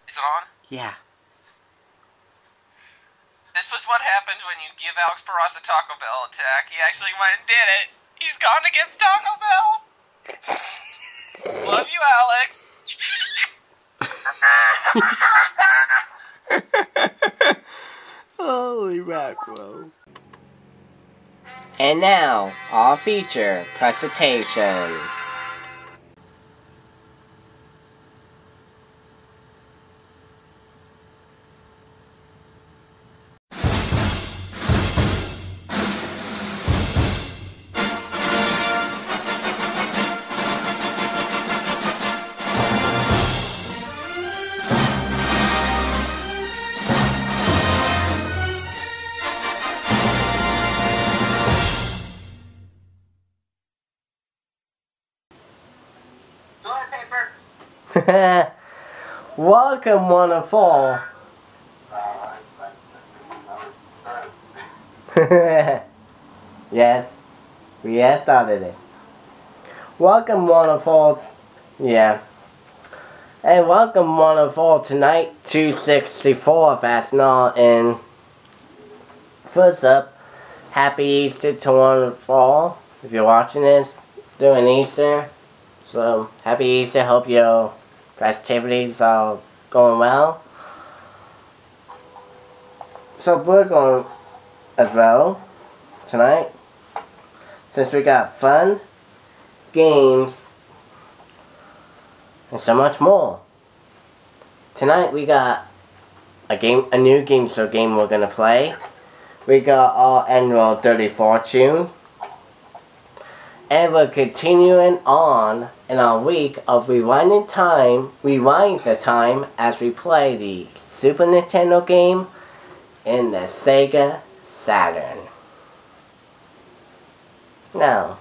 Is it on? Yeah. This was what happens when you give Alex Barras a Taco Bell attack. He actually went and did it. He's gone to get Taco Bell. Love you, Alex. Holy mackerel. And now, our feature presentation. Welcome, one and all. Yes, we have started it. Welcome, one and all. Yeah. And welcome, one and all, tonight, 264 of SNR. And first up, happy Easter to one and all. If you're watching this during Easter. So, happy Easter. Hope your festivities are going well. So, we're going as well tonight. Since we got fun, games, and so much more. Tonight we got a new game show game we're gonna play. We got our annual Dirty Fortune. And we're continuing on in our week of rewind the time as we play the Super Nintendo game in the Sega Saturn. Now,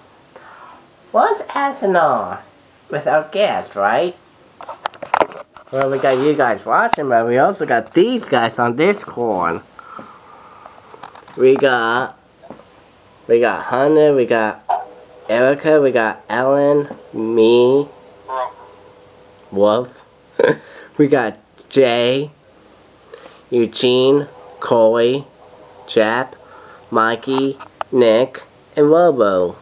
what's SNR without guests, right? Well, we got you guys watching, but we also got these guys on Discord. We got Hunter, we got Erica, we got Ellen, me, Wolf, we got Jay, Eugene, Corey, Jap, Mikey, Nick, and Robo.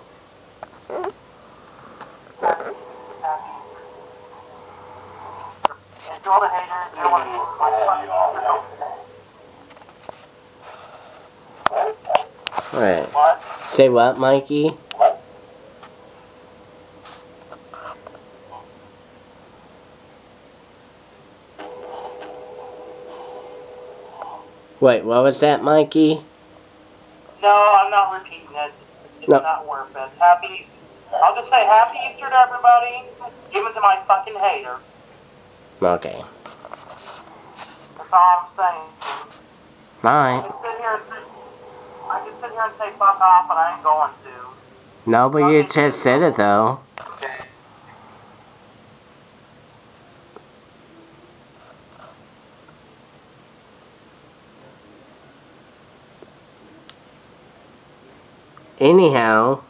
Alright. Say what, Mikey? Wait, what was that, Mikey? No, I'm not repeating it. It's not worth it. I'll just say happy Easter to everybody. Give it to my fucking haters. Okay. That's all I'm saying. Alright. I can sit here and say fuck off, but I ain't going to. No, but you just said it, though. Anyhow,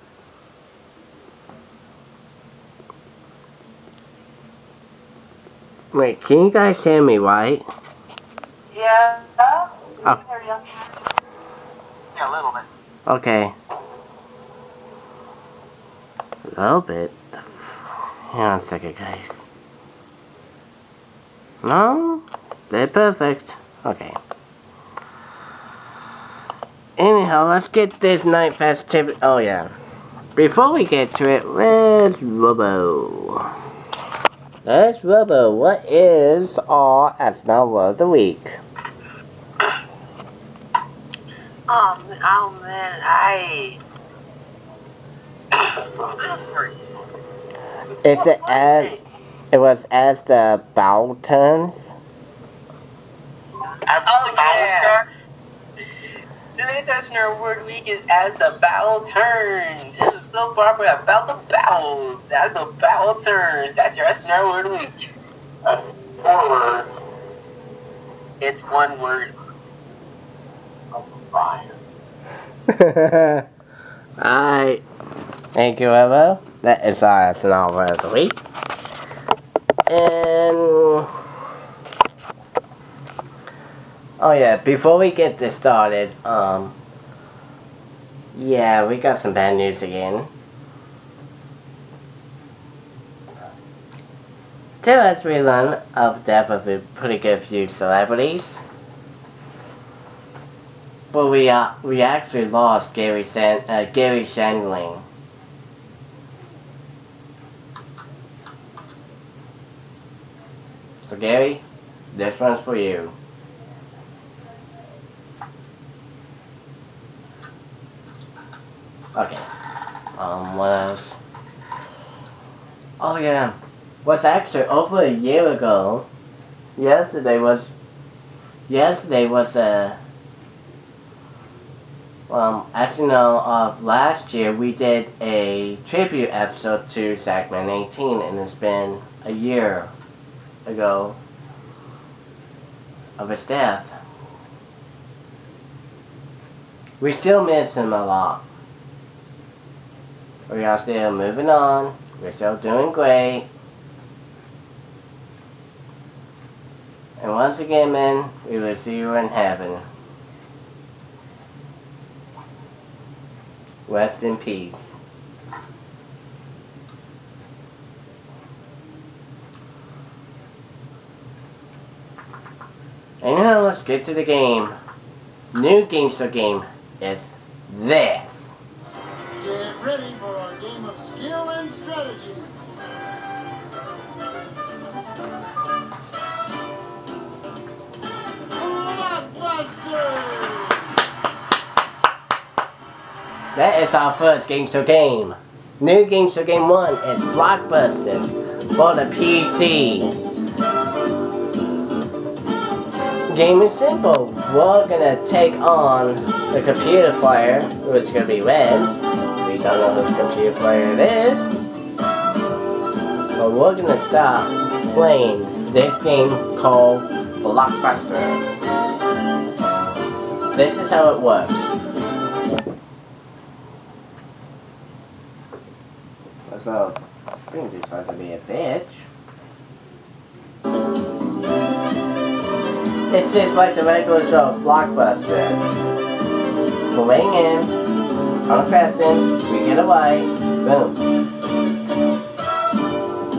wait, can you guys hear me, right? Yeah. Oh. Hear you. Yeah, a little bit. Okay. A little bit? Hang on a second, guys. No? They're perfect. Okay. Anyhow, let's get this night festivity. Oh, yeah. Before we get to it, where's Robo? There's Robo. What is our SNR Word of the Week? Oh man, Is it as... It was as the bell turns? As the bell turns? Today's SNR Word Week is as the bowel turns. It's a soap opera about the bowels. As the bowel turns. That's your SNR Word Week. That's 4 words. It's 1 word. Fine. Alright. Thank you, Evo. That is our SNR Word of the Week. And Oh yeah, before we get this started, yeah, we got some bad news again. There has rerun of death of a pretty good few celebrities. But we actually lost Gary Sandlin. So Gary, this one's for you. Okay. What else? Oh yeah. Was actually over a year ago. Yesterday was as you know, of last year we did a tribute episode to Segment 18, and it's been a year ago of his death. We still miss him a lot. We are still moving on. We're still doing great. And once again, man, we will see you in heaven. Rest in peace. And now let's get to the game. New gangster game is this. Get ready for our game of skill and strategy. Blockbusters! That is our first gangster game. New gangster game 1 is Blockbusters for the PC. Game is simple. We're gonna take on the computer player, which is gonna be red. We don't know whose computer player it is. But we're gonna start playing this game called Blockbusters. This is how it works. So, I think this ought to be a bitch. It's just like the regular show, Blockbusters. We're laying in, on a question, we get away, boom.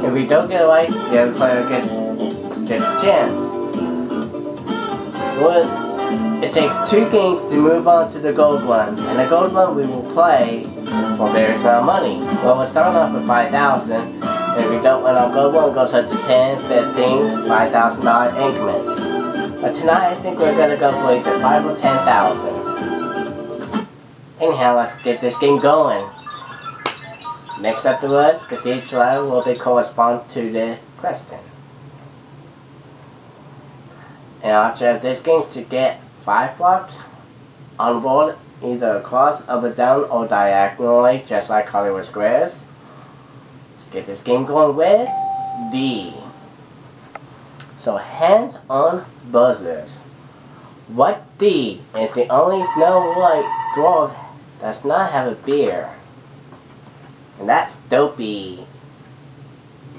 If we don't get away, the other player gets a chance. Well, it takes 2 games to move on to the gold one, and the gold one we will play for various amount of money. Well, we're starting off with 5,000, and if we don't win our gold one, it goes up to 10, 15, $5,000 increments. But tonight, I think we're gonna go for either 5 or 10,000. Anyhow, let's get this game going. Next up the words, because each letter will be correspond to the question. And our objective of this game is to get 5 blocks on board, either across, up or down, or diagonally, just like Hollywood Squares. Let's get this game going with D. So hands on buzzers. What D is the only Snow White dwarf does not have a beard? And that's Dopey.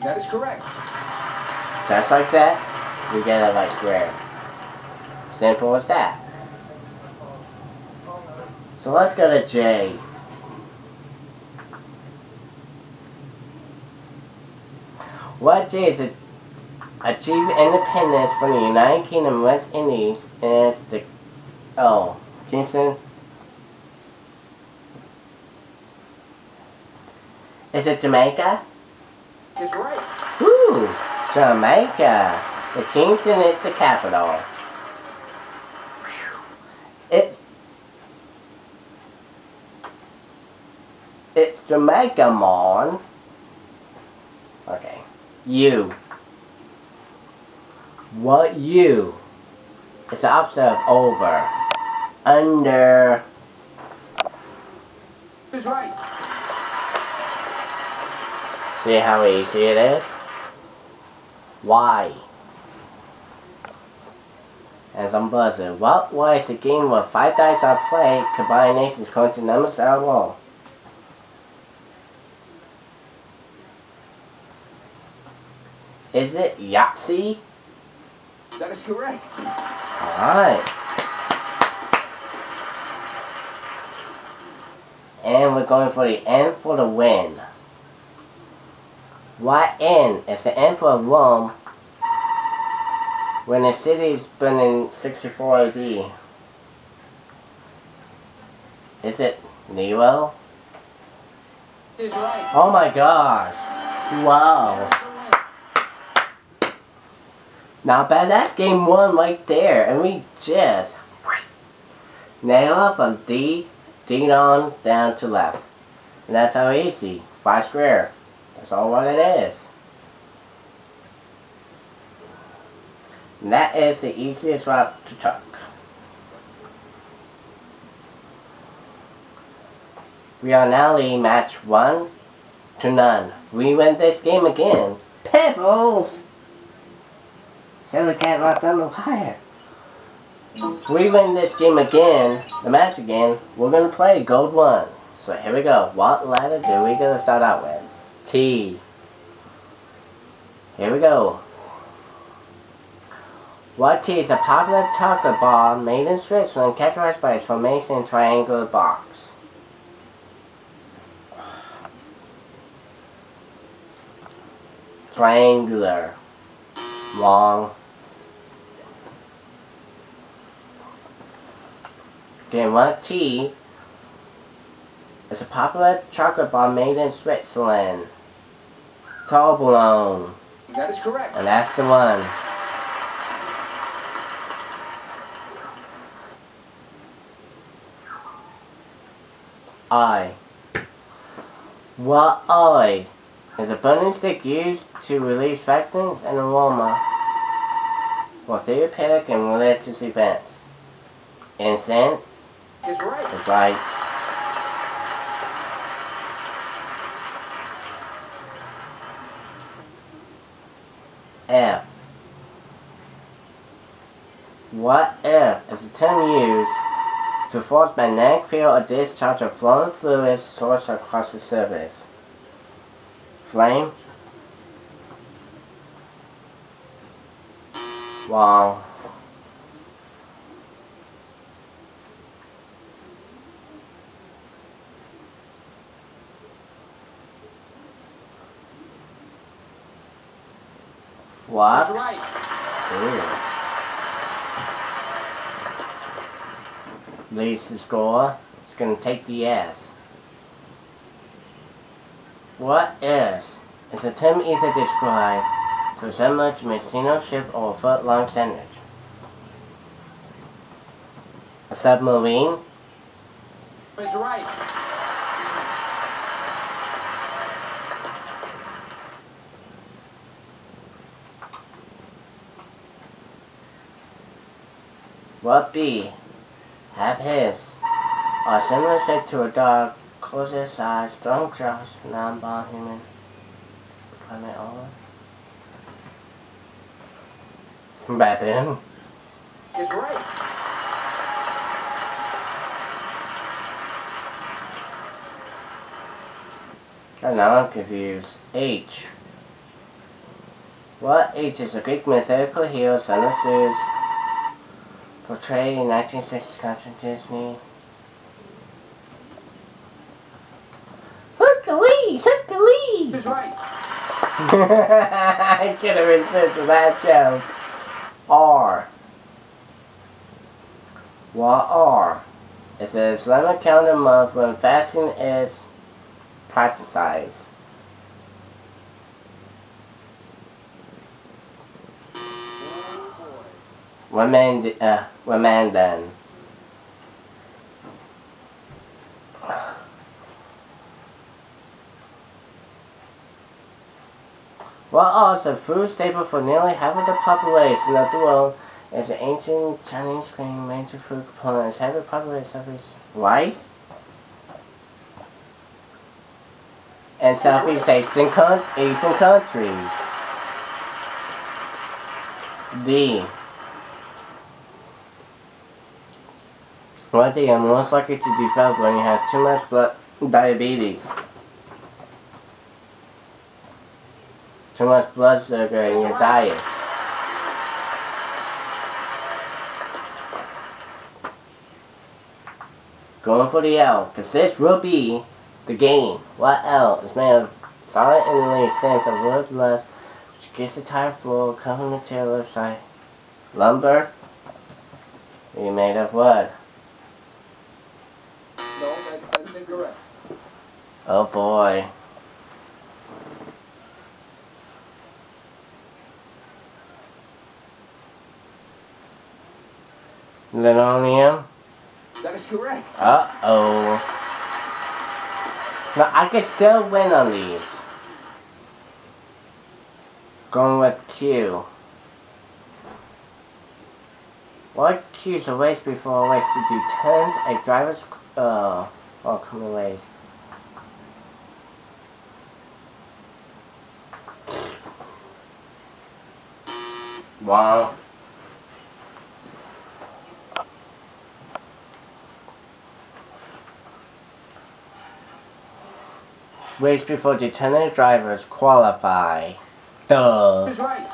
That is correct. Just like that, we get a light square. Simple as that. So let's go to J. What J is achieve independence from the United Kingdom, West Indies, and it's the Kingston. Is it Jamaica? Is right. Woo! Jamaica. The Kingston is the capital. It's Jamaica, mon. Okay. U. What U? It's the opposite of over. Under. Is right. See how easy it is? Y. And some buzzer. What was the game where 5 dice are played, combinations according to numbers that are rolled? Is it Yahtzee? That is correct. Alright. And we're going for the N for the win. What N is the Emperor of Rome when the city is been in 64 AD? Is it Nero? Is right. Oh my gosh. Wow. Not bad. That's game 1 right there. And we just nail from D on down to left. And that's how easy. 5 square. That's all what it is. And that is the easiest route to talk. We are now leading match 1 to none. If we win this game again, Pebbles! So we can't knock down the wire. If we win this game again, the match again, we're going to play Gold 1. So here we go. What letter do we going to start out with? T. Here we go. What T is a popular chocolate bar made in Switzerland, characterized by its formation in triangular box? Triangular. Long. Okay, what T is a popular chocolate bar made in Switzerland? Toblerone. That is correct. And that's the one. I. What I is a burning stick used to release fragrance and aroma for therapeutic and religious events. Incense Is right. is right. F. What F is a term used to force magnetic field or discharge of flowing fluid source across the surface? Flame? Wrong. What? Is right. Leads the score. It's going to take the S. What is? It's a term either described to similar to Messina ship or a foot-long sandwich. A submarine? Is right. What B? Have his. Are similar shape to a dog, closer size, strong jaws, non-bond human. Climate over. Baboon? Is right. And now I'm confused. H. What H is a Greek mythological hero, son of Zeus, portrayed in 1960s cartoon Disney. Hercules! Hercules! Is right. I couldn't resist that joke. R. What R? It's an Islamic calendar month when fasting is practiced. Ramadan. What is a food staple for nearly half of the population of the world? Is an ancient Chinese grain major food components. Half the population suffers rice? And Southeast Asian countries. D. What they are most likely to develop when you have too much diabetes. Too much blood sugar in your diet. Going for the L, because this will be the game. What L is made of solid inlay sense of wood less, which gets the tire floor, covering the tail side. Lumber, be made of wood. No, that's incorrect. Oh boy. Linoleum. That is correct. Uh-oh. Now, I can still win on these. Going with Q. What Q's a race before a race to do turns, a driver's, coming race. Wow. Race before determined drivers qualify. Duh. That's right.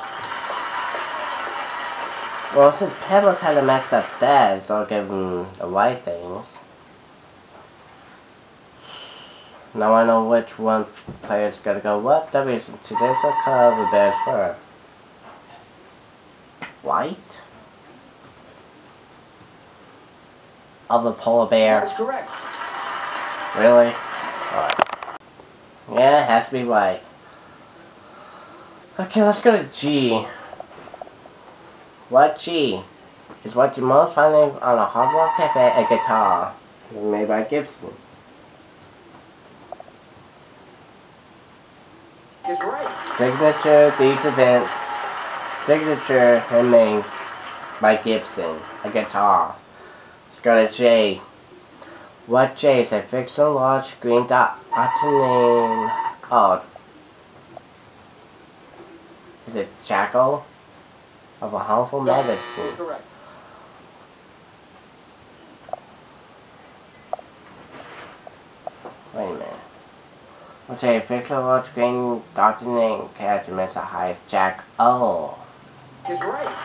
Well, since Pebbles had to mess up that, so I'll give him the right things. Now I know which one player's gotta go what. W is today's color of the bear's fur. White? Of the polar bear. That is correct. Really? Alright. Yeah, it has to be white. Okay, let's go to G. What G is what you most find on a Hard Rock Cafe, a guitar made by Gibson. Is right. Signature, these events. Signature, handmade by Gibson, a guitar. Let's go to J. What J is a fixed and large green dot name? Oh. Is it jackal? Of a harmful medicine. Correct. Wait a minute. What's a fixed and large green dot name character makes the highest Jack O? Is right.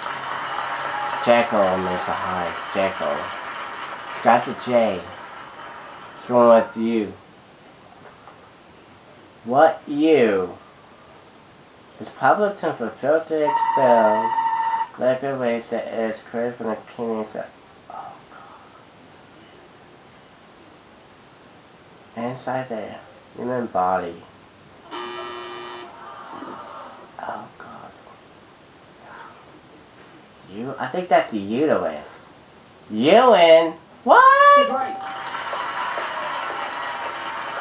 Jekyll makes the highest Jekyll. Scratch a J. Going with you. What U is public term for filter expelled liquid waste that is created from the kidneys that inside the human body. Oh god. You? I think that's the uterus. Urine? What? Is right.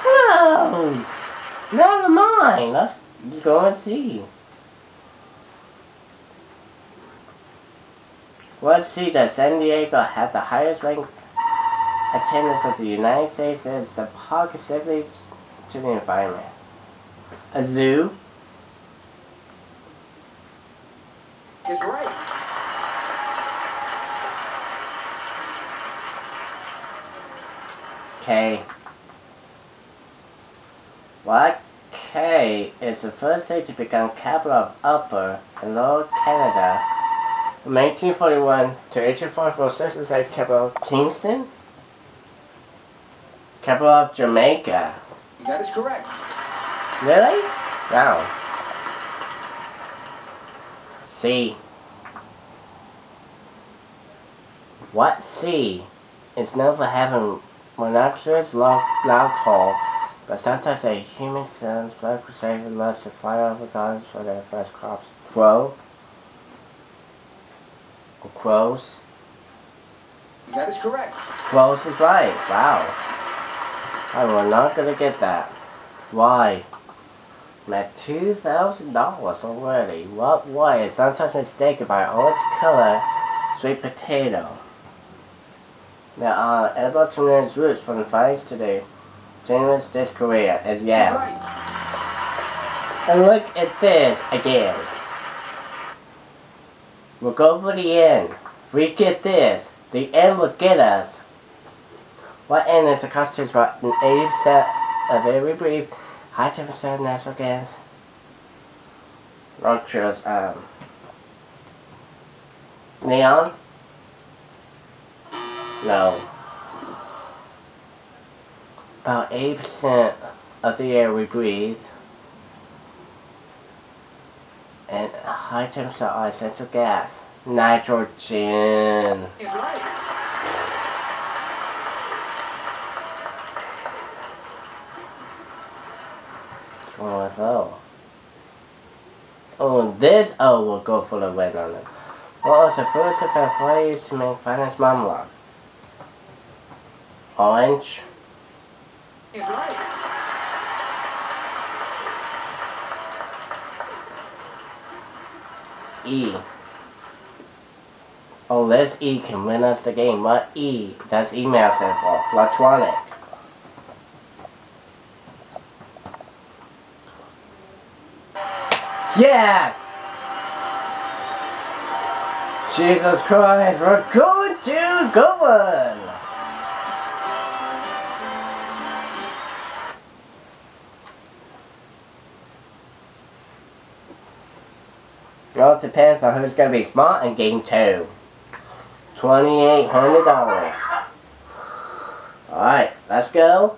Gross! Never mind. Let's just go and see. What C does San Diego have the highest ranked attendance of the United States as the park specifically to the environment? A zoo? Is right. K. What K is the first state to become capital of Upper and Lower Canada from 1841 to 1844. Second state capital Kingston? Capital of Jamaica. That is correct. Really? Wow. C. What C is known for having monoxide loud call, but sometimes a human son's blood crusader loves to fly over gardens for their first crops? Crow? Or crows? That is correct. Crows is right. Wow. I was not gonna get that. Why? I'm at $2,000 already. What Y is sometimes mistaken by orange color sweet potato? There are edible tremendous roots from the vines today. Genuine this Korea as yam. Right. And look at this again. We'll go for the end. If we get this, the end will get us. What N is the constitutes about 80% of every brief high temperature natural gas? Wrong choice. Neon? No. About 80% of the air we breathe, and a high temperature are essential gas. Nitrogen. Is right. What's wrong with O? Oh, this O will go for the red on it. What was the first effect used to make finance marmalade? Orange. Is right. E. Oh, this E can win us the game. What E does email stand for? Electronic. Yes! Jesus Christ, we're going to go on! Well, it depends on who's going to be smart in game 2. $2,800. Alright, let's go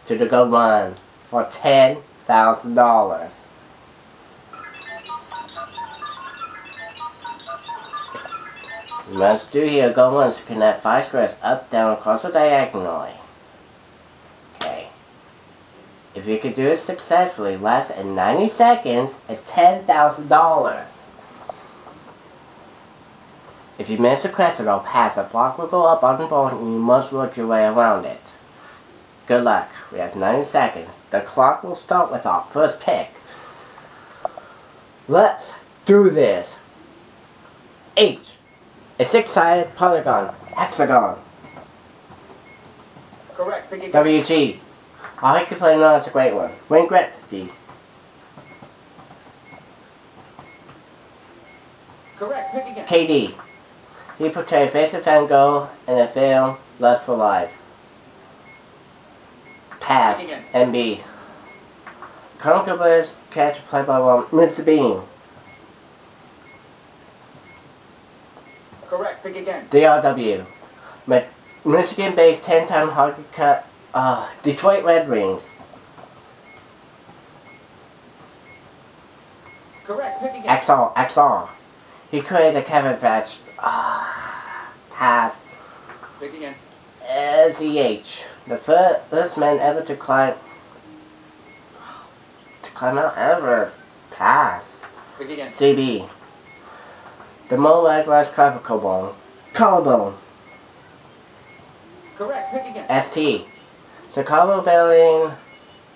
to the good one for $10,000. You must do here go once to connect 5 squares up, down, across, or diagonally. Okay. If you can do it successfully less than 90 seconds, it's $10,000. If you miss a question or pass, a block will go up on the board and you must work your way around it. Good luck. We have 90 seconds. The clock will start with our first pick. Let's do this. H. A 6-sided polygon. Hexagon. Correct. Pick again. WG. I like to play another, that's a great one. Wayne Gretzky. Correct. Pick again. KD. He portrayed Vincent Van Gogh in the film Lust for Life. Pass. MB. Comic Boys character played by Mr. Bean. Correct. Pick again. DRW. Michigan-based 10-time hockey cut. Detroit Red Wings. Correct. Pick again. XR. He created a Kevin Patch. Pass. Pick again. SEH. The first man ever to climb Mount Everest. Pass. Pick again. CB. The molecular collarbone. Correct. Pick again. ST. Chicago building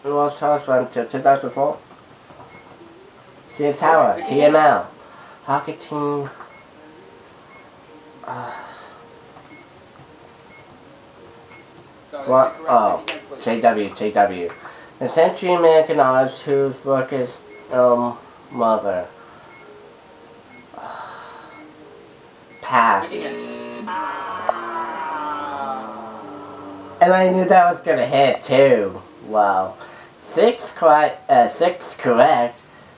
was tallest one until 2004. Sears Tower. TML. Hockey team. JW. The Century American artist whose work is mother. Pass. And I knew that was gonna hit too. Wow. 6 correct.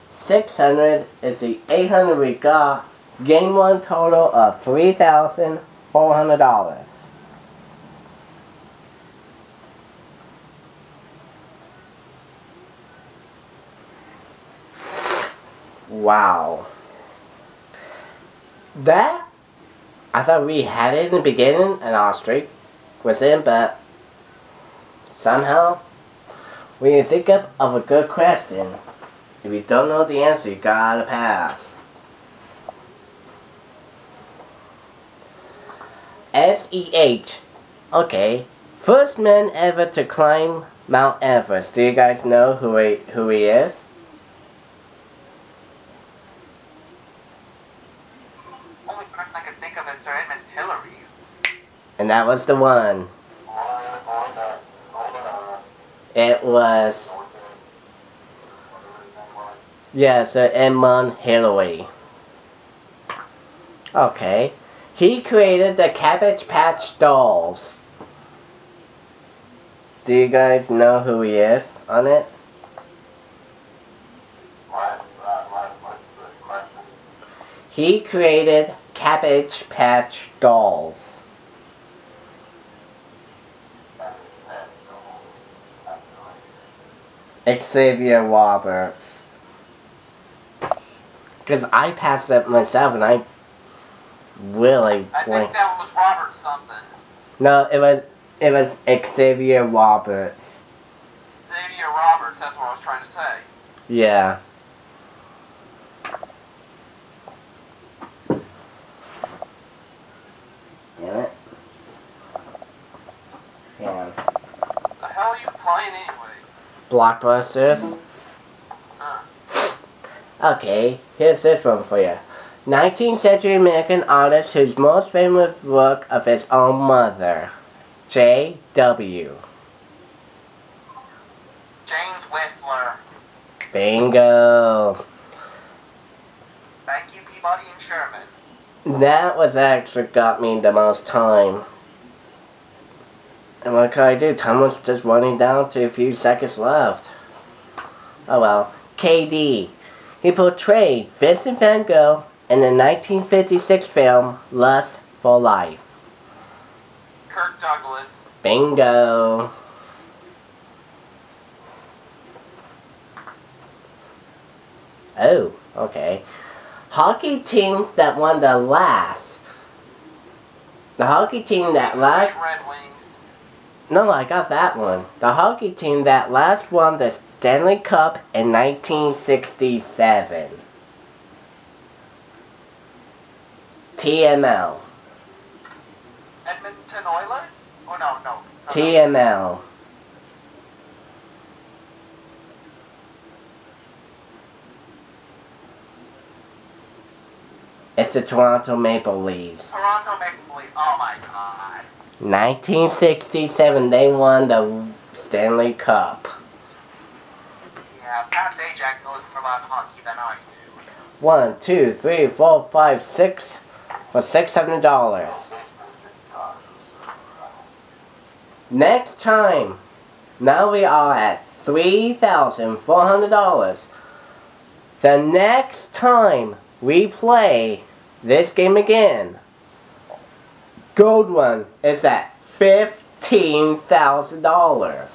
600 is the 800 we got. Game 1 total of $3,400. Wow. That, I thought we had it in the beginning and our streak was in, but somehow when you think of a good question, if you don't know the answer, you gotta pass. SEH. Okay. First man ever to climb Mount Everest. Do you guys know who he is? Only person I could think of is Sir Edmund Hillary. And that was the one. It was... yeah, Sir Edmund Hillary. Okay. He created the Cabbage Patch Dolls. Do you guys know who he is on it? What's the question? He created Cabbage Patch Dolls. Xavier Roberts. Because I passed that myself and I really I think that was Robert something. No, it was Xavier Roberts. Xavier Roberts, that's what I was trying to say. Yeah. Damn it. Yeah. The hell are you playing anyway? Blockbusters. Okay, here's this one for you. 19th century American artist whose most famous work of his own mother. J.W. James Whistler. Bingo. Thank you, Peabody and Sherman. That was actually got me the most time. And what could I do? Time was just running down to a few seconds left. Oh well. KD. He portrayed Vincent van Gogh in the 1956 film Lust for Life. Kirk Douglas. Bingo. Oh, okay. Hockey team that won the last. The hockey team that last. Red Wings. No, I got that one. The hockey team that last won the Stanley Cup in 1967. TML. Edmonton Oilers? Oh, no. TML. It's the Toronto Maple Leafs. Toronto Maple Leafs. Oh my god. 1967, they won the Stanley Cup. Yeah, Pat Sajak knows more about hockey than I do. 1, 2, 3, 4, 5, 6 for $600. Next time, now we are at $3,400. The next time we play this game again, gold one is at $15,000.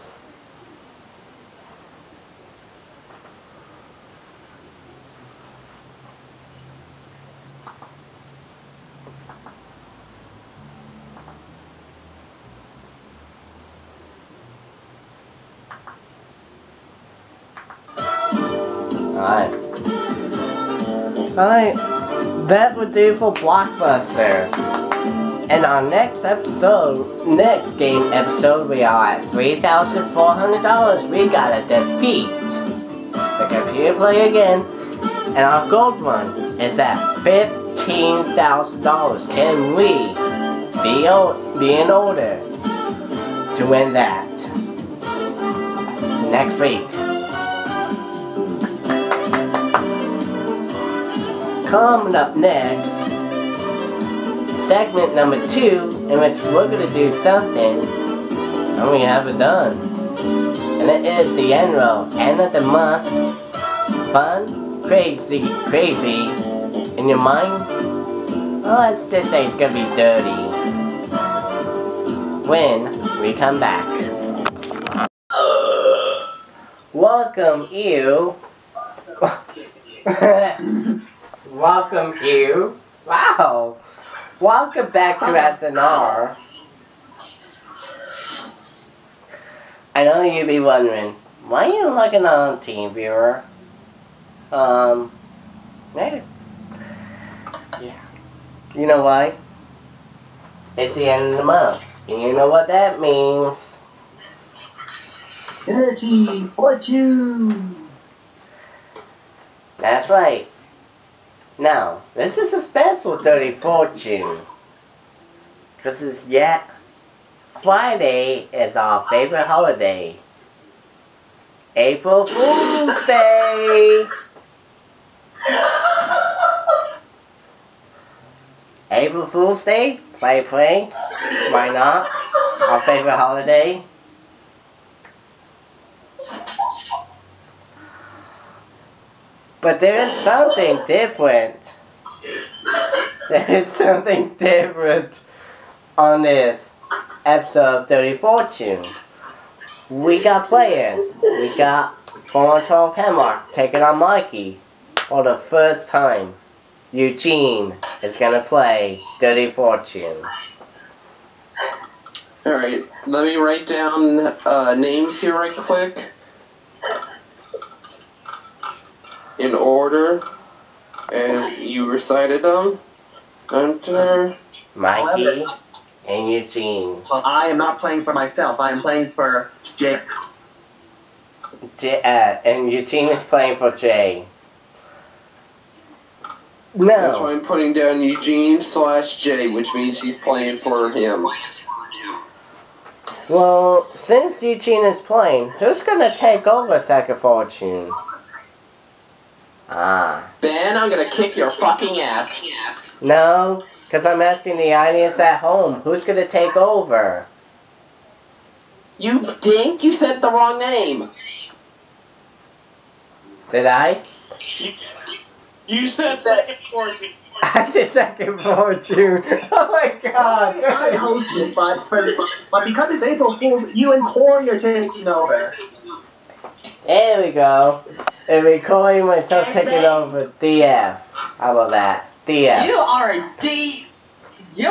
Alright, that would do for Blockbusters. In our next game episode, we are at $3,400. We gotta defeat the computer player again. And our gold one is at $15,000. Can we be in order to win that next week? Coming up next, segment number 2, in which we're going to do something, and we haven't done. And it is the annual end of the month, fun, crazy, in your mind. Well, let's just say it's going to be dirty. When we come back. Welcome you. Welcome you. Wow. Welcome back to SNR. I know you'd be wondering, why are you looking on TeamViewer? Maybe. Yeah. You know why? It's the end of the month. And you know what that means. Dirty fortune. That's right. Now, this is a special Dirty Fortune. Because it's yet Friday is our favorite holiday. April Fool's Day! April Fool's Day? Play pranks? Why not? Our favorite holiday. But there is something different. There is something different on this episode of Dirty Fortune. We got players. We got 412 Hemlock taking on Mikey for the first time. Eugene is gonna play Dirty Fortune. Alright, let me write down names here right quick. In order as you recited them. Hunter, Mikey and Eugene. Well, I am not playing for myself. I am playing for Jake. And Eugene is playing for Jay. That's No. why I'm putting down Eugene/J, which means he's playing for him. Well, since Eugene is playing, who's gonna take over Second Fortune? Ben, I'm gonna kick your fucking ass. No, because I'm asking the audience at home, who's gonna take over? You dink, you said the wrong name. Did I? You said Second Fortune. I said Second Fortune. Oh my god. I hosted, but because it's April Fool's, you and Corey are taking over. There we go. And recording myself taking over DF. How about that? DF. You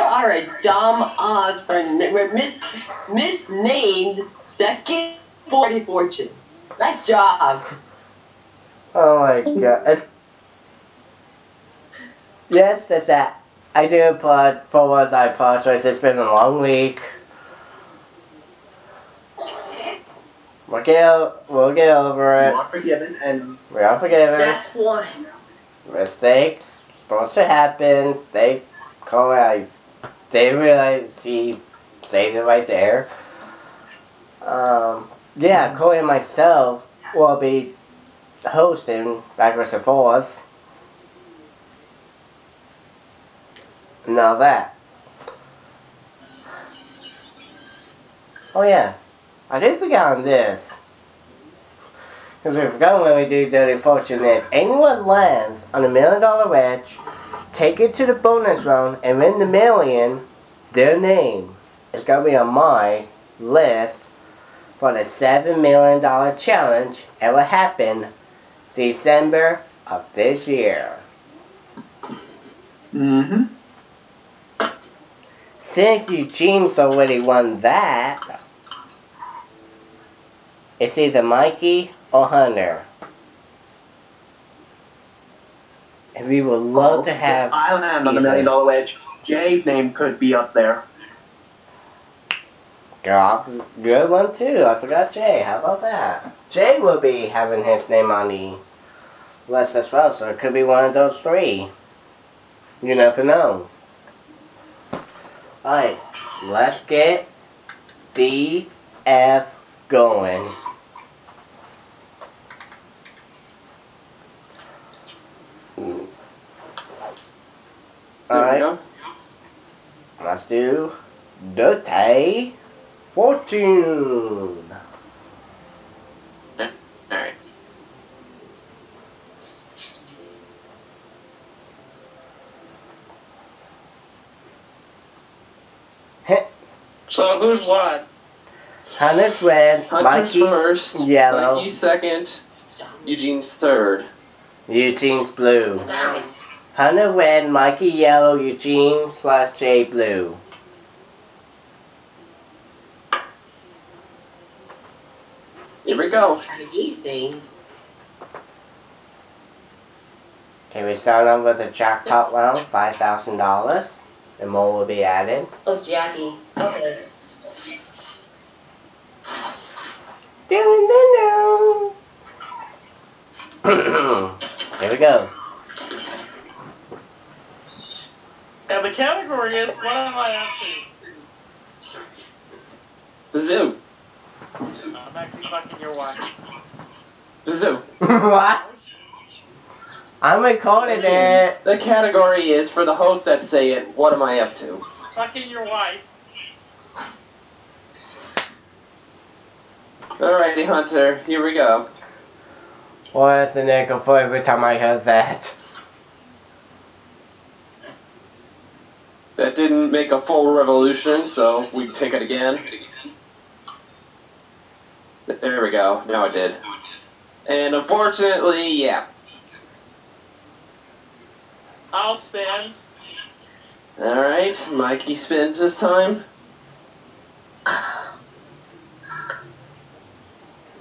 are a dumb ass for misnamed Second Fortune. Nice job. Oh my god. Yes, that's that. I do apologize. It's been a long week. We'll get over it. You are forgiven, and We are forgiven. That's one. Mistakes supposed to happen. They realize he saved it right there. Yeah, Corey and myself will be hosting Backwards and Forwards. Now that. Oh yeah, I did forget on this. Because we forgot when we do Dirty Fortune, if anyone lands on $1 million wedge, take it to the bonus round and win the million, their name is going to be on my list for the $7 million challenge. It will happen December of this year. mm-hmm. Since Eugene's already won that, it's either Mikey or Hunter. And we would love to have If I land on the $1 million wedge, Jay's name could be up there. Good one too. I forgot Jay. How about that? Jay will be having his name on the list as well, so it could be one of those three. You never know. Alright, let's get DF going. Alright, let's do Dirty Fortune. Alright. So who's what? Hunter's red, Hunter's Mikey's first, yellow, Mikey's second, Eugene's third. Eugene's blue. Hunter red, Mikey yellow, Eugene/Jay blue. Here we go. Okay, we start off with the jackpot round, $5,000. And more will be added. Oh, Jackie. Okay. Here we go. And the category is what am I up The zoo. to? I'm actually fucking your wife. The zoo. What? I'm recording it. The category is for the host that say it, what am I up to? Fucking your wife. Alrighty, Hunter, here we go. What's the nickel for every time I heard that? That didn't make a full revolution, so we can take it again. There we go, now it did. And unfortunately, yeah. I'll spin. Alright, Mikey spins this time.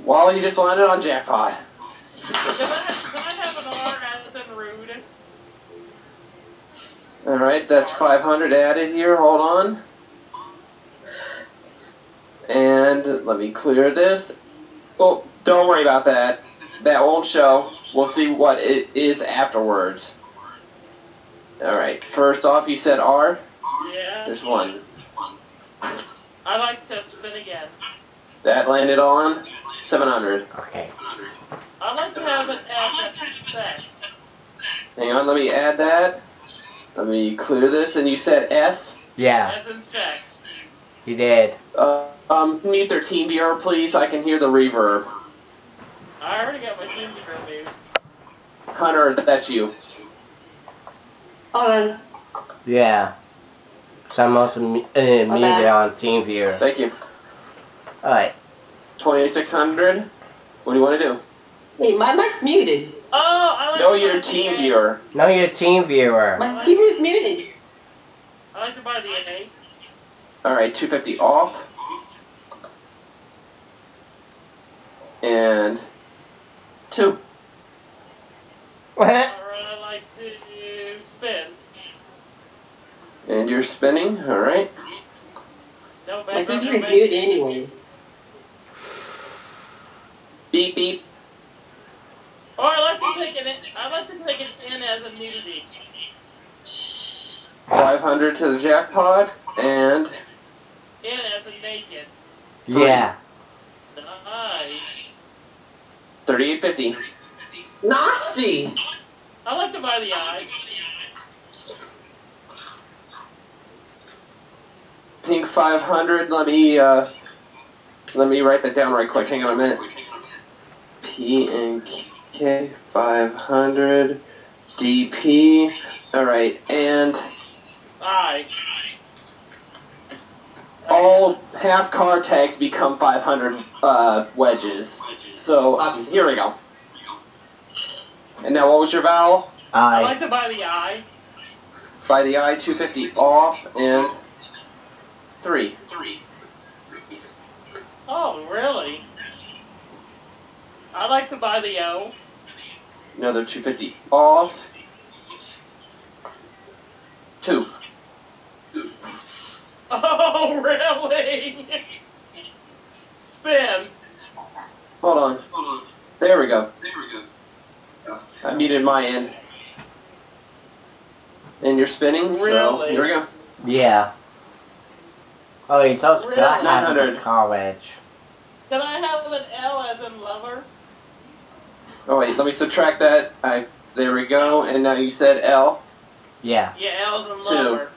Wally just landed on jackpot. Can I have an R as in rude? Alright, that's 500 added here. Hold on. And let me clear this. Oh, don't worry about that. That won't show. We'll see what it is afterwards. Alright, first off, you said R. Yeah. There's one. I like to spin again. That landed on 700. Okay. I like to have an S as sex. Hang on, let me add that. Let me clear this. And you said S? Yeah, As in sex. you did. Mute their team viewer, please. I can hear the reverb. I already got my team removed. Hunter, that's you. Hold on. Yeah. Someone's muted on TeamViewer. Thank you. Alright. 2600. What do you want to do? Wait, my mic's muted. Oh, I like No, to your buy team the A. viewer. No, your TeamViewer. My TV's muted. I like to buy the A. Alright, 250 off. And 2. Alright, I like to spin. And you're spinning, alright. No My background, TV no is background. muted anyway. Beep beep. Oh, I like to take an N as a nudity. 500 to the jackpot. And N as a naked. Yeah. Nice. 3850. Nasty. I like to buy the I. Pink 500. Let me write that down right quick. Hang on a minute. P and K 500 DP. All right, and I. all half card tags become 500 wedges. So here we go. And now, what was your vowel? I like to buy the I. By the I, 250 off and 3. Oh, really? I like to buy the O. Another 250 off. 2. Oh, really? Spin. Hold on. There we go. I muted my end. And you're spinning, so Really? here we go. Yeah. Oh, he's so Really? Scott out of 900. college. Can I have an L as in lover? Oh wait, let me subtract that. There we go. And now you said L. Yeah. Yeah, L as in lover.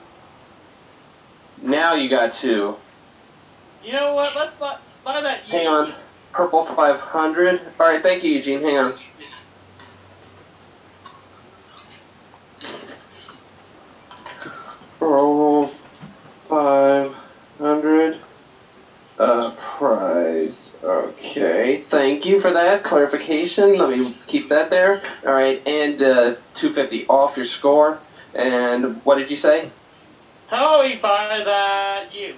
Now you got 2. You know what? Let's buy that U. Hang on. Purple 500. Alright, thank you, Eugene. Hang on. Purple 500. Prize. Okay, thank you for that clarification. Let me keep that there. Alright, and 250 off your score. And what did you say? How do we buy that U?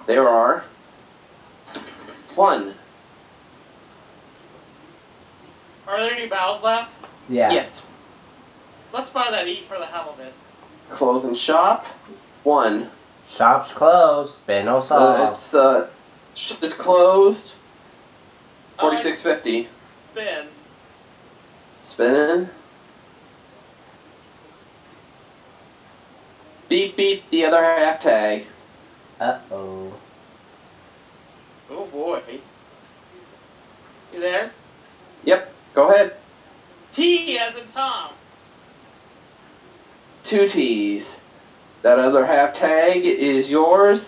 There are 1. Are there any vowels left? Yeah. Yes. Let's buy that E for the hell of it. Close and shop. 1. Shop's closed. Spin no sauce. It's closed. 4650. Spin. Spinning. Beep beep the other half tag. Uh-oh. Oh boy. You there? Yep, go ahead. T as in Tom. 2 T's. That other half tag is yours.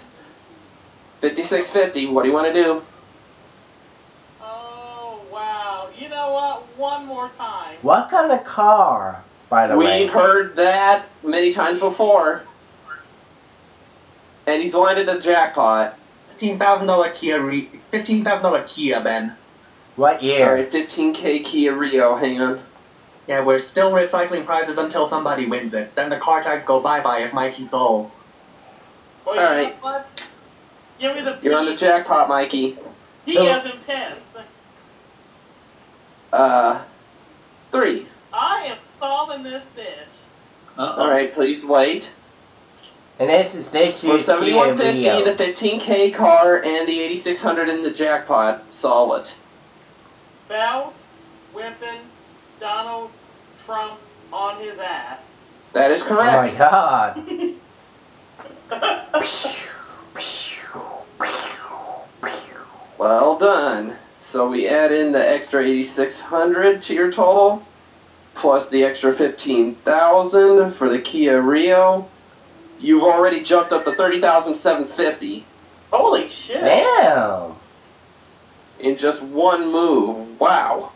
5650. What do you want to do? Oh, wow. You know what? One more time. What kind of car, by the way? We've heard that many times before. And he's landed the jackpot. $15,000 Kia, $15,000 Kia, Ben. What year? Alright, 15K Kia Rio, hang on. Yeah, we're still recycling prizes until somebody wins it. Then the car tags go bye-bye if Mikey souls. Well, All you right. know what? Give me the You're on the jackpot, Mikey. He So- hasn't passed. 3. I am solving this bitch. Alright, please wait. And this is this For year's Kia 7150, Rio. the 15K car, and the 8600 in the jackpot, solid. Bells whipping Donald Trump on his ass. That is Oh my correct. god. Well done. So we add in the extra 8600 to your total, plus the extra 15,000 for the Kia Rio. You've already jumped up to 30,750 Holy shit. Damn. in just one move. Wow.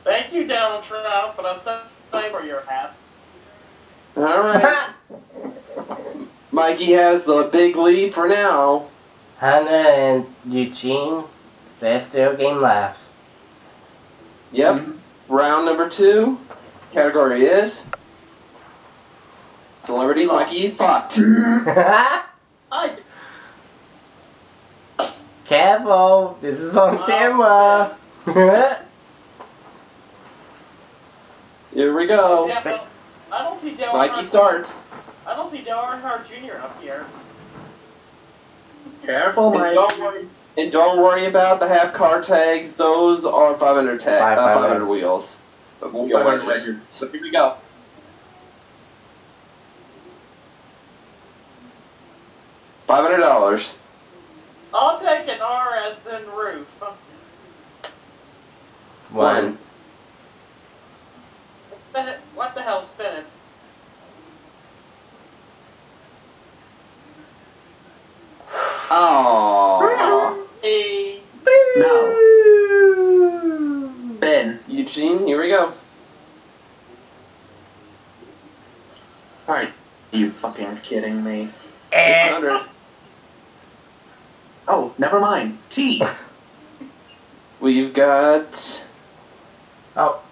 Thank you, Donald Trump, but I'm still playing for your ass. All right. Mikey has the big lead for now. Hannah and Eugene, there's still a game left. Yep. Round number 2. Category is celebrities. Mikey fucked. I Careful, this is on Oh, camera. Here we go. yeah, but I don't see Dale Mikey Earnhardt. starts. I don't see Dale Earnhardt Jr. up here. Careful, And Mikey. don't worry about the half car tags. Those are 500 500 wheels. 500 wedges. So here we go. $500. I'll take an R as in roof. One. What the hell spinning? Oh. A No. Ben. Eugene, here we go. Are you fucking kidding me? 800. Oh, never mind. T. We've got Oh,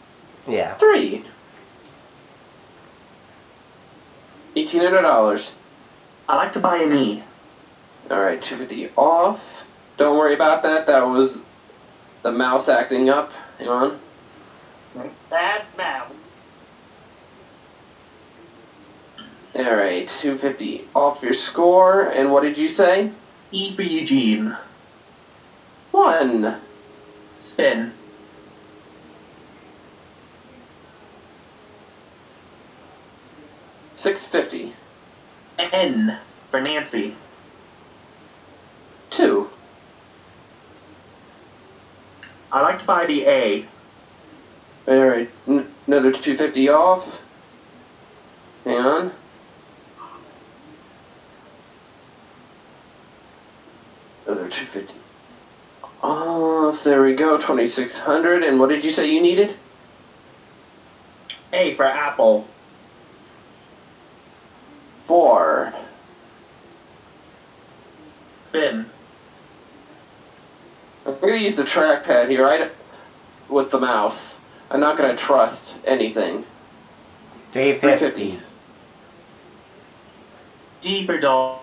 yeah. 3. $1,800. I like to buy a knee. Alright, 250 off. Don't worry about that. That was the mouse acting up. Hang on. bad mouse. Alright, 250 off your score. And what did you say? E for Eugene. 1. Spin. $650. N for Nancy. 2. I like to buy the A. Alright, another 250 off. Hang on. Another 250 off. There we go. 2,600. And what did you say you needed? A for Apple. 4. Spin. I'm going to use the trackpad here with the mouse. I'm not going to trust anything. 350. D for dog.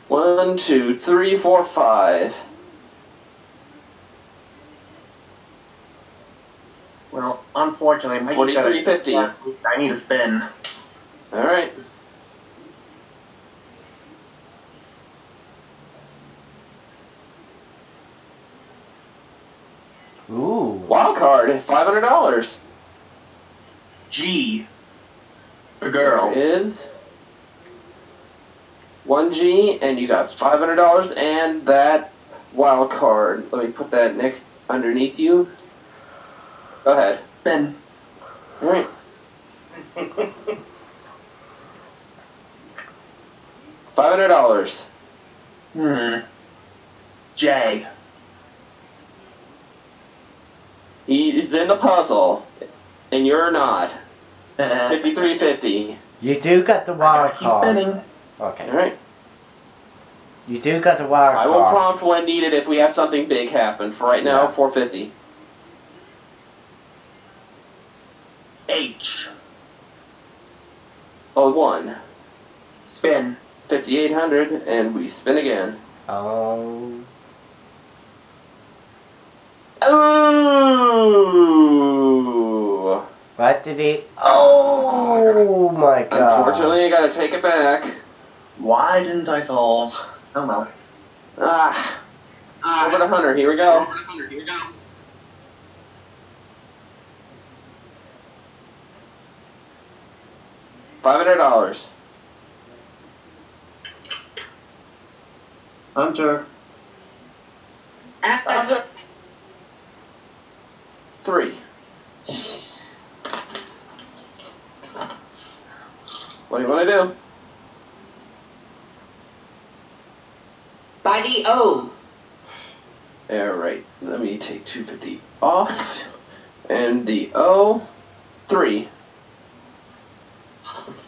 1, 2, 3, 4, 5. Well, unfortunately, Mikey's got 43.50. I need a spin. Alright. Ooh. Wild card, $500. G for girl. There is 1G, and you got $500 and that wild card. Let me put that next underneath you. Go ahead. Spin. Alright. $500. J. He's in the puzzle, and you're not. Uh, 53.50. You do got the I wild gotta keep card. spinning. Okay. Alright. You do got the wild I card. will prompt when needed if we have something big happen. For right now, Yeah. 450. H. Oh, 1. Spin. 5,800, and we spin again. Oh. Ooh! What did he... Oh my god. Unfortunately, I gotta take it back. Why didn't I solve? Oh well. Over to Hunter, here we go. $500. Hunter. S. 3. What do you want to do? By the O. Alright, let me take 250 off. And the O. 3.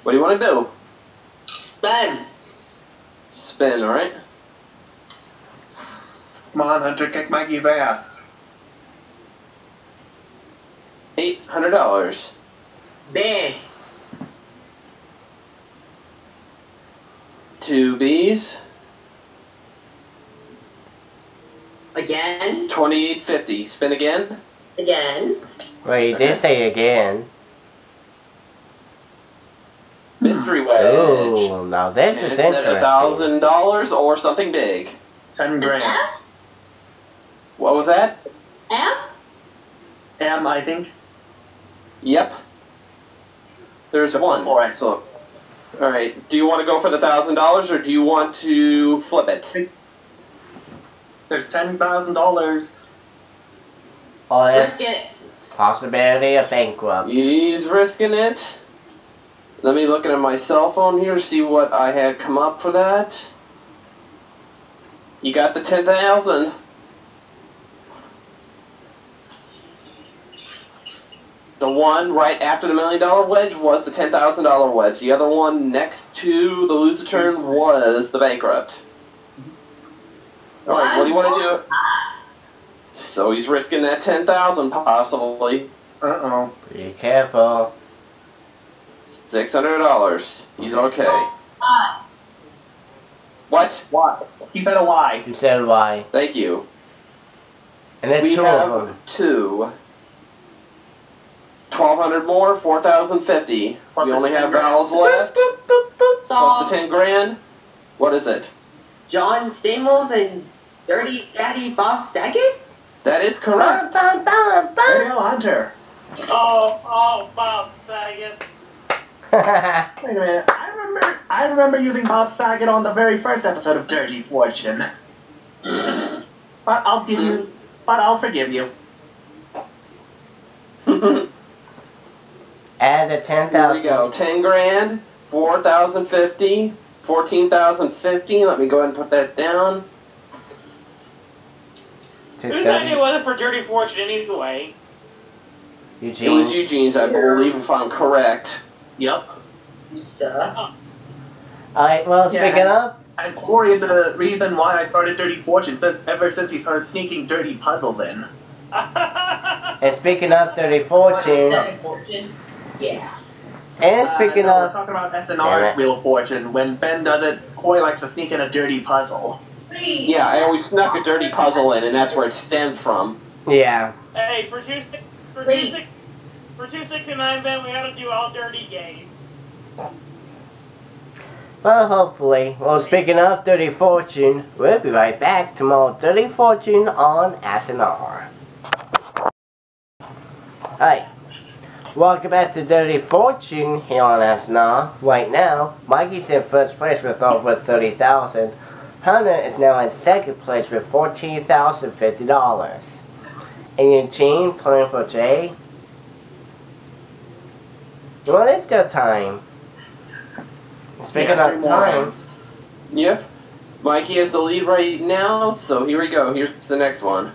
What do you want to do? Ben. Spin, alright? Come on, Hunter, kick Mikey's ass. $800. B. 2 B's. Again. 2850. Spin again. Again. Well, you did say again. Mystery wedge. Oh, now this is interesting. $1,000 or something big. 10 grand. F. What was that? F. M, I think. Yep. There's one. Alright. So, alright. Do you want to go for the $1,000 or do you want to flip it? There's $10,000. Oh, Risk there's it. possibility of bankrupt. He's risking it. Let me look at my cell phone here, see what I had come up for that. You got the 10,000. The one right after the $1 million wedge was the $10,000 wedge. The other one next to the lose a turn was the bankrupt. Alright, what do you want to do? So he's risking that 10,000 possibly. Uh-oh. Be careful. $600. He's okay. What? What? He said a lie. You said why. Thank you. And there's We two have of them. 2. 1,200 more, 4,050. Plus We the only 10 have grand. vowels left. Plus Solve. the 10 grand. What is it? John Stamos and Dirty Daddy Boss Saget? That is correct. Hey, Hunter. Oh, Bob Saget. Wait a minute. I remember using Bob Saget on the very first episode of Dirty Fortune. But I'll forgive you. Add the Here 10,000. we go. 10 grand, 4,050, 14,050. Let me go ahead and put that down. Whose idea was it for Dirty Fortune anyway? Eugene. It was Eugene's, I believe, if I'm correct. Yep. Alright, well, speaking of, And Corey is the reason why I started Dirty Fortune, ever since he started sneaking dirty puzzles in. and speaking of Dirty Fortune, Yeah. and speaking No, we're of, talking about Damn SNR's it. Wheel of Fortune. When Ben does it, Corey likes to sneak in a dirty puzzle. Yeah, I always snuck a dirty puzzle in, and that's where it stemmed from. yeah. Hey, for 269, Ben, we gotta do all dirty games. Well, hopefully. Well, speaking of Dirty Fortune, we'll be right back to more Dirty Fortune on SNR. Alright. Welcome back to Dirty Fortune here on SNR. Right now, Mikey's in first place with over 30,000. Hunter is now in second place with $14,050. And Eugene playing for Jay. Well, there's still time. Speaking Yeah, of 3 more time, rounds. Yep. Mikey has the lead right now, so here we go. Here's the next one.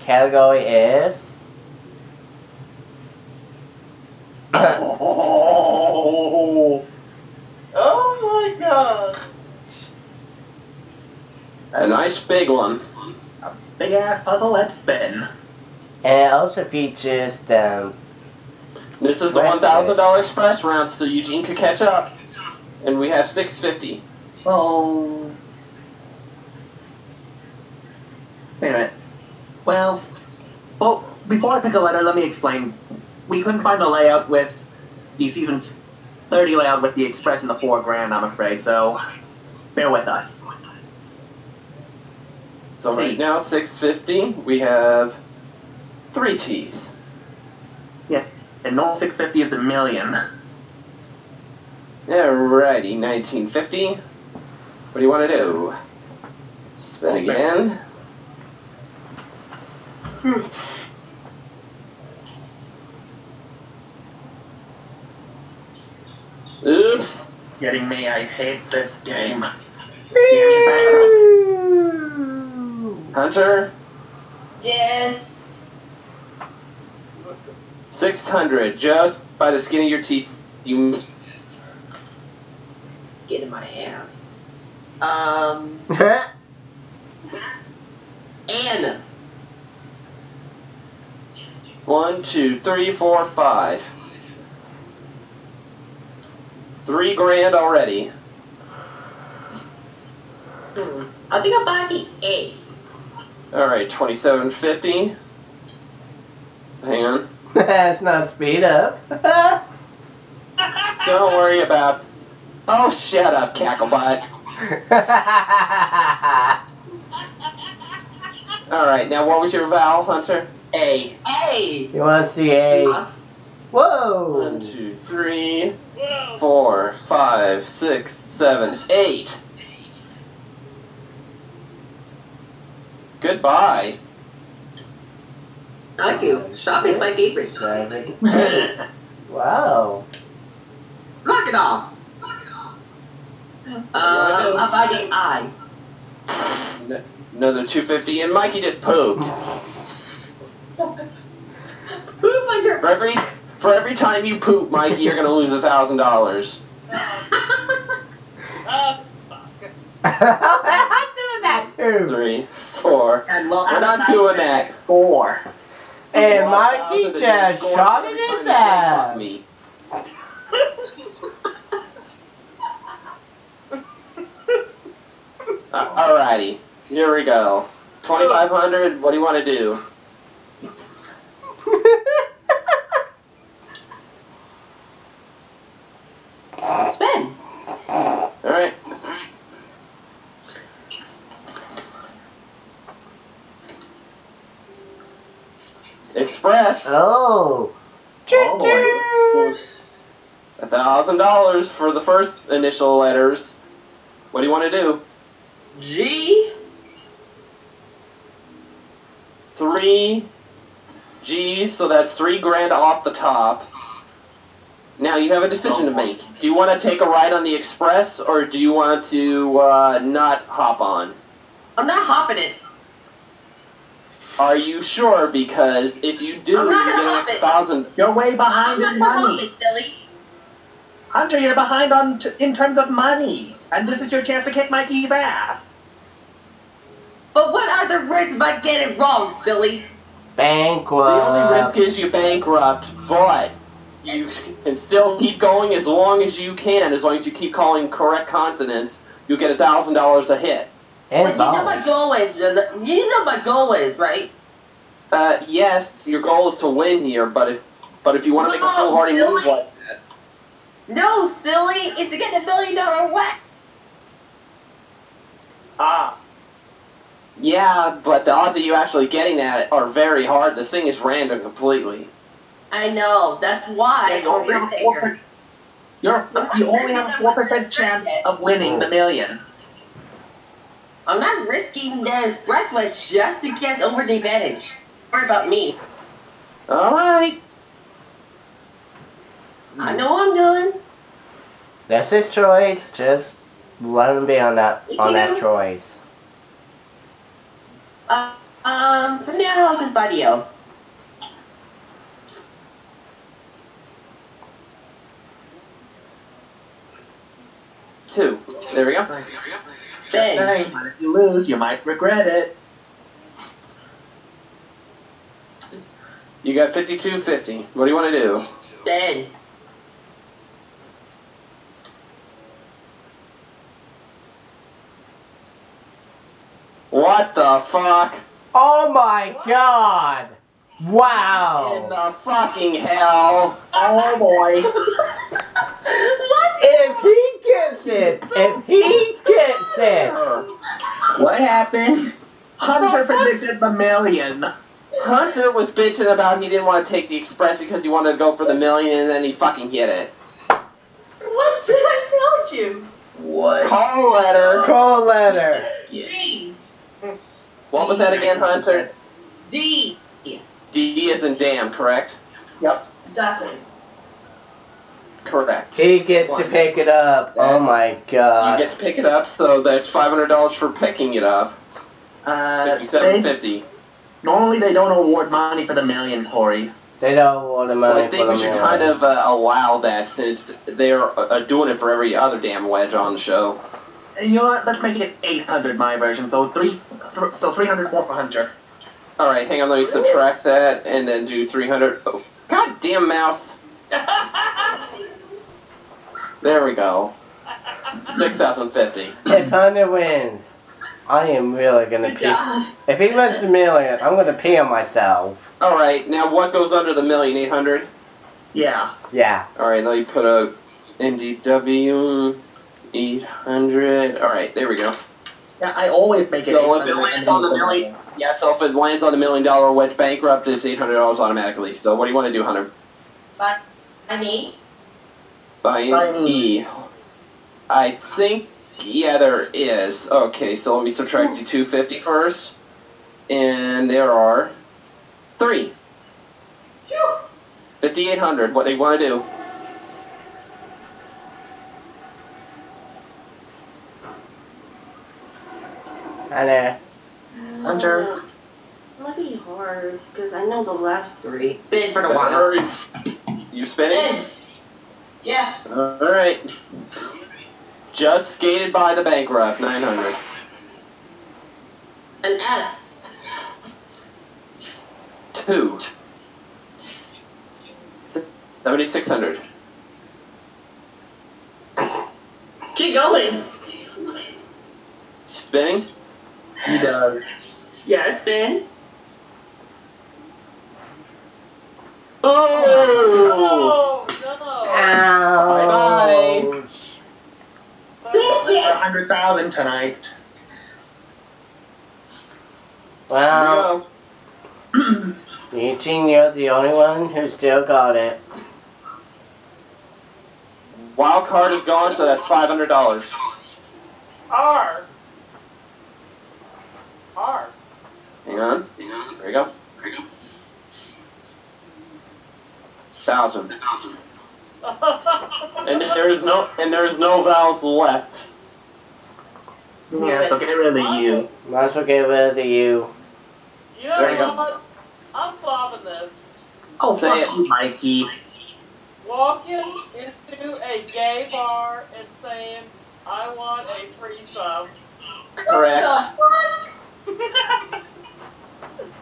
category is... Oh, Oh my god! nice big one. A big ass puzzle, let's spin. And it also features the This is the $1,000 express round, so Eugene could catch up. And we have $650. Oh. Wait a minute. Well, before I pick a letter, let me explain. We couldn't find a layout with the season 30 layout with the express in the foreground, I'm afraid, so bear with us. So right now, $650. We have 3 T's. Yeah, and no 650 is a million. Alrighty, 1950. What do you want to do? Spin again. Oops. Getting me, I hate this game. Hunter, Yes. 600. Just by the skin of your teeth, you. Get in my ass. Anna. 1, 2, 3, 4, 5. 3 grand already. I think I'll buy the A. Alright, 2750. Hang on. That's not speed up. Don't worry about. Oh, shut up, Cacklebot. Alright, now what was your vowel, Hunter? A. A. You want to see a? Yes. Whoa! 1, 2, 3, 4, 5, 6, 7, 8. Goodbye. Thank you. Shopping's my favorite. 7, 8. Wow. Knock it off. I'll buy the I. Another 250, and Mikey just pooped. For every time you poop, Mikey, you're gonna lose $1,000. I'm doing that too. 3, 4. And well, We're not doing that. 4. And Mikey just shot in his ass. Me. Alrighty, here we go. 2,500. What do you want to do? Spin. Alright. Express. Oh. Oh, $1,000 for the first initial letters. What do you want to do? G. 3 G's, so that's 3 grand off the top. Now you have a decision to make. Do you want to take a ride on the express, or do you want to not hop on? I'm not hopping it. Are you sure? Because if you do, I'm you not get gonna an hop it. 1,000. You're way I'm behind not in gonna hop money. it, silly. Hunter, you're behind in terms of money. And this is your chance to kick Mikey's ass. But what are the risks if I get it wrong, silly? The only Bankrupt. risk is you bankrupt, but you can still keep going as long as you can. As long as you keep calling correct consonants, you get $1,000 a hit. And But you know my goal is, right? Yes, your goal is to win here, but if you want to make a foolhardy move like that, No, silly! It's to get the $1 million whack! yeah, but the odds of you actually getting that are very hard. This thing is random completely. I know, that's why I'm a risk taker. You only have a 4% chance of winning the million. I'm not risking the expressway just to get over the advantage. Worry about me. Alright. I know what I'm doing. That's his choice. Just let him be on that choice. For now, I'll just buy the O. Two. There we go. Just saying, but if you lose, you might regret it. You got 52.50. What do you want to do? Spin. What the fuck? Oh my god! In Wow! the fucking hell? Oh boy. If he gets it! If he gets it! What happened? Hunter predicted the million. Hunter was bitching about he didn't want to take the express because he wanted to go for the million, and then he fucking hit it. What did I tell you? What? Call letter. Call letter. D. What was that again, Hunter? D. D as in damn, correct? Yep. Exactly. Correct. He gets to pick it up. Oh my You god. get to pick it up, so that's $500 for picking it up. $57.50. Normally they don't award money for the million, Corey. They don't want the money Well, I for think the we should million. kind of allow that since they're doing it for every other damn wedge on the show. And you know what? Let's make it 800, my version. So 300 more for Hunter. All right, hang on. Let me subtract that and then do 300. Oh, goddamn mouse. There we go. 6,050. If Hunter wins, I am really gonna pee. If he wins the million, I'm gonna pee on myself. All right, now what goes under the million? 800. Yeah. Yeah. All right, let me put a NDW 800. All right, there we go. Yeah, I always make it So if 800. it lands on the million, yeah. So if it lands on the $1 million wedge bankrupt, it's $800 automatically. So what do you want to do, Hunter? Buy me. Buy E. I think, yeah, there is. Okay, so let me subtract the 250 first. And there are 3. 5,800. What do you want to do? Hunter. Might be hard because I know the last 3. Bid for the wild. You spinning? Bid. Yeah. All right. Just skated by the bankrupt. 900. An S. 2. 7,600. Keep going. Spinning? He does. Yeah, spin. Oh! Ouch. Bye-bye. 100,000 tonight. Well, Eugene, you're the only one who still got it. Wild card is gone, so that's $500. R. Hang on. There you go. 1,000. And there is no vowels left. Yeah, so get rid of you. Might as well get rid of the you. You There you know go. what? I'm stopping this. Oh, Say fuck it. you, Mikey. Walking into a gay bar and saying, I want a threesome. Correct.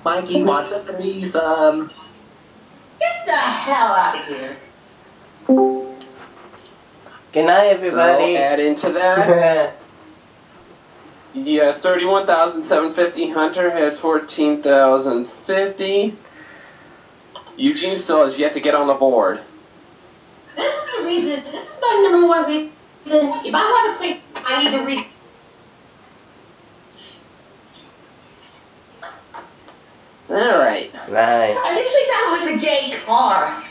Mikey wants a threesome. Get the hell out of here. Good night, So everybody. add into that. Yes, 31,750. Hunter has 14,050. Eugene still has yet to get on the board. This is the reason. This is my number 1 reason. If I want to pick, I need to read. Alright. Right. I initially thought it was a gay car.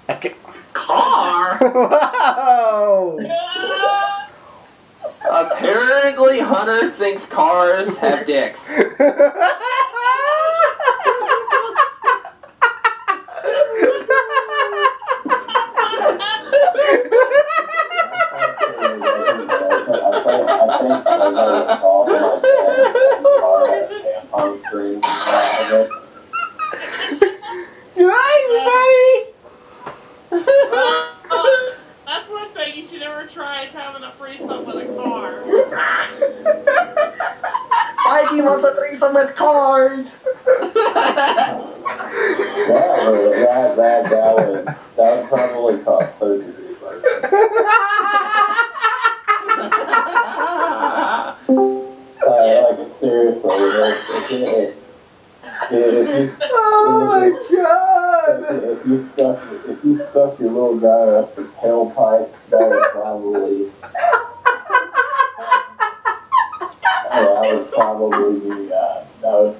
Okay. Car? Whoa! Apparently, Hunter thinks cars have dicks. Hi, That's one thing you should never try is having a threesome with a car. he wants a threesome with cars. That would probably cost surgery. Like seriously, Oh my god! if you stuck your little guy up the tailpipe, that would probably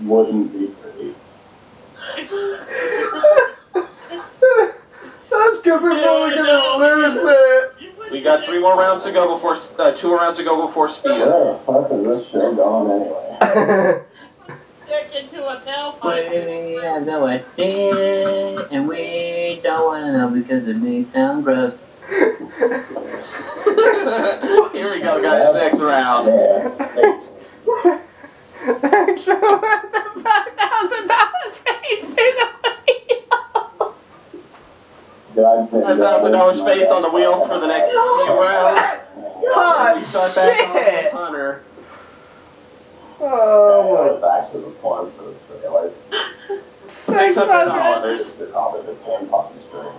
wouldn't be pretty. That's good before we're gonna lose it. We got 3 more rounds to go before 2 more rounds to go before speed. Where the fuck is this shit going anyway? Stick into a tailpipe. We have no idea, and we don't want to know because it may sound gross. Here we go, guys. Next round. Extra $5,000 space to the $5,000 space on the wheel for the next few rounds. Hot We start back off with shit! Hunter. Oh Back to the farm for the trailer. my... $600. They're probably the tampon string.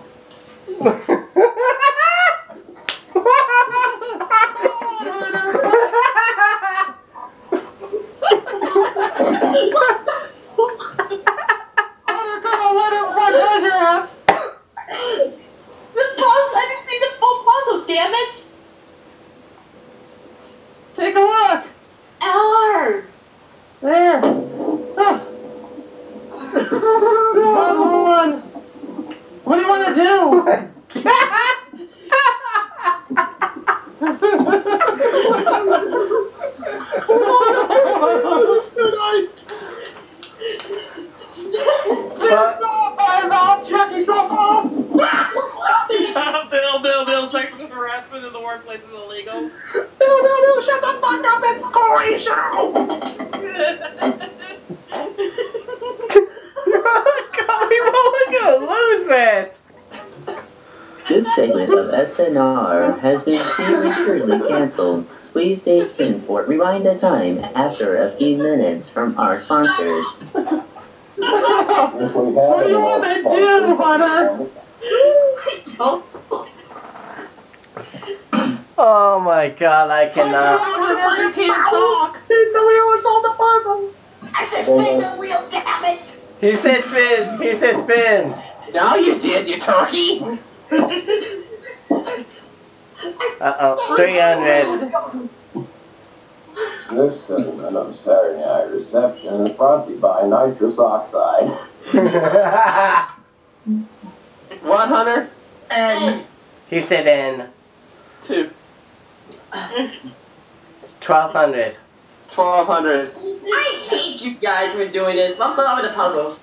The puzzle! I didn't see the full puzzle, damn it! Take a look. Eller! There. One. What do you want to do? Bill, sexual harassment in the workplace is illegal. Bill, shut the fuck up, it's Croatia! We're gonna lose it! This segment of SNR has been prematurely canceled. Please stay tuned for Rewind the Time after a few minutes from our sponsors. What do you want to do, Hunter? Oh my god, I cannot. You can't talk! Spin the wheel or solve the puzzle! I said spin the wheel, damn it! He said spin! He said spin! No, you did, you turkey. Uh-oh, 300. This segment of Saturday Night Reception is brought to you by nitrous oxide. 100. And He said in 2. 1200. 1200. I hate you guys for doing this. I'm solving the puzzles.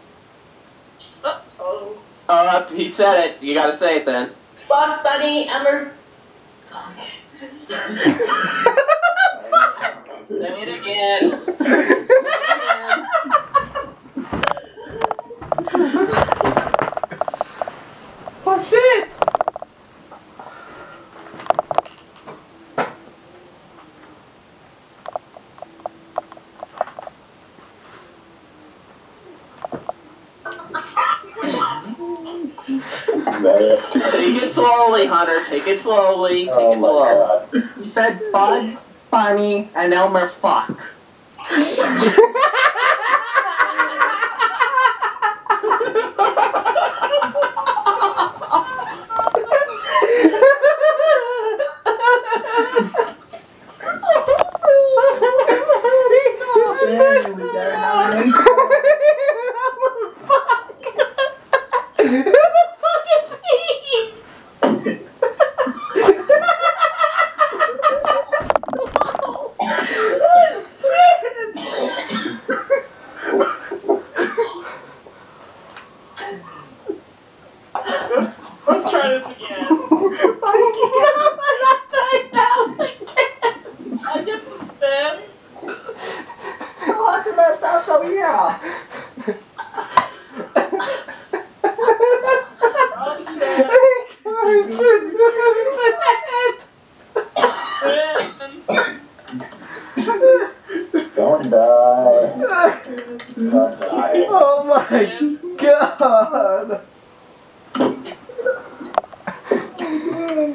He said it. You gotta say it then. Bugs Bunny, Emmer. Say it again. Oh shit! Take it slowly, Hunter. Take it slowly. Take it slow. he said Bugs, Bunny, and Elmer fuck. Hey, we got a nomination. Let's try this again. I get the spin. Oh, I messed up, so yeah. Don't die. I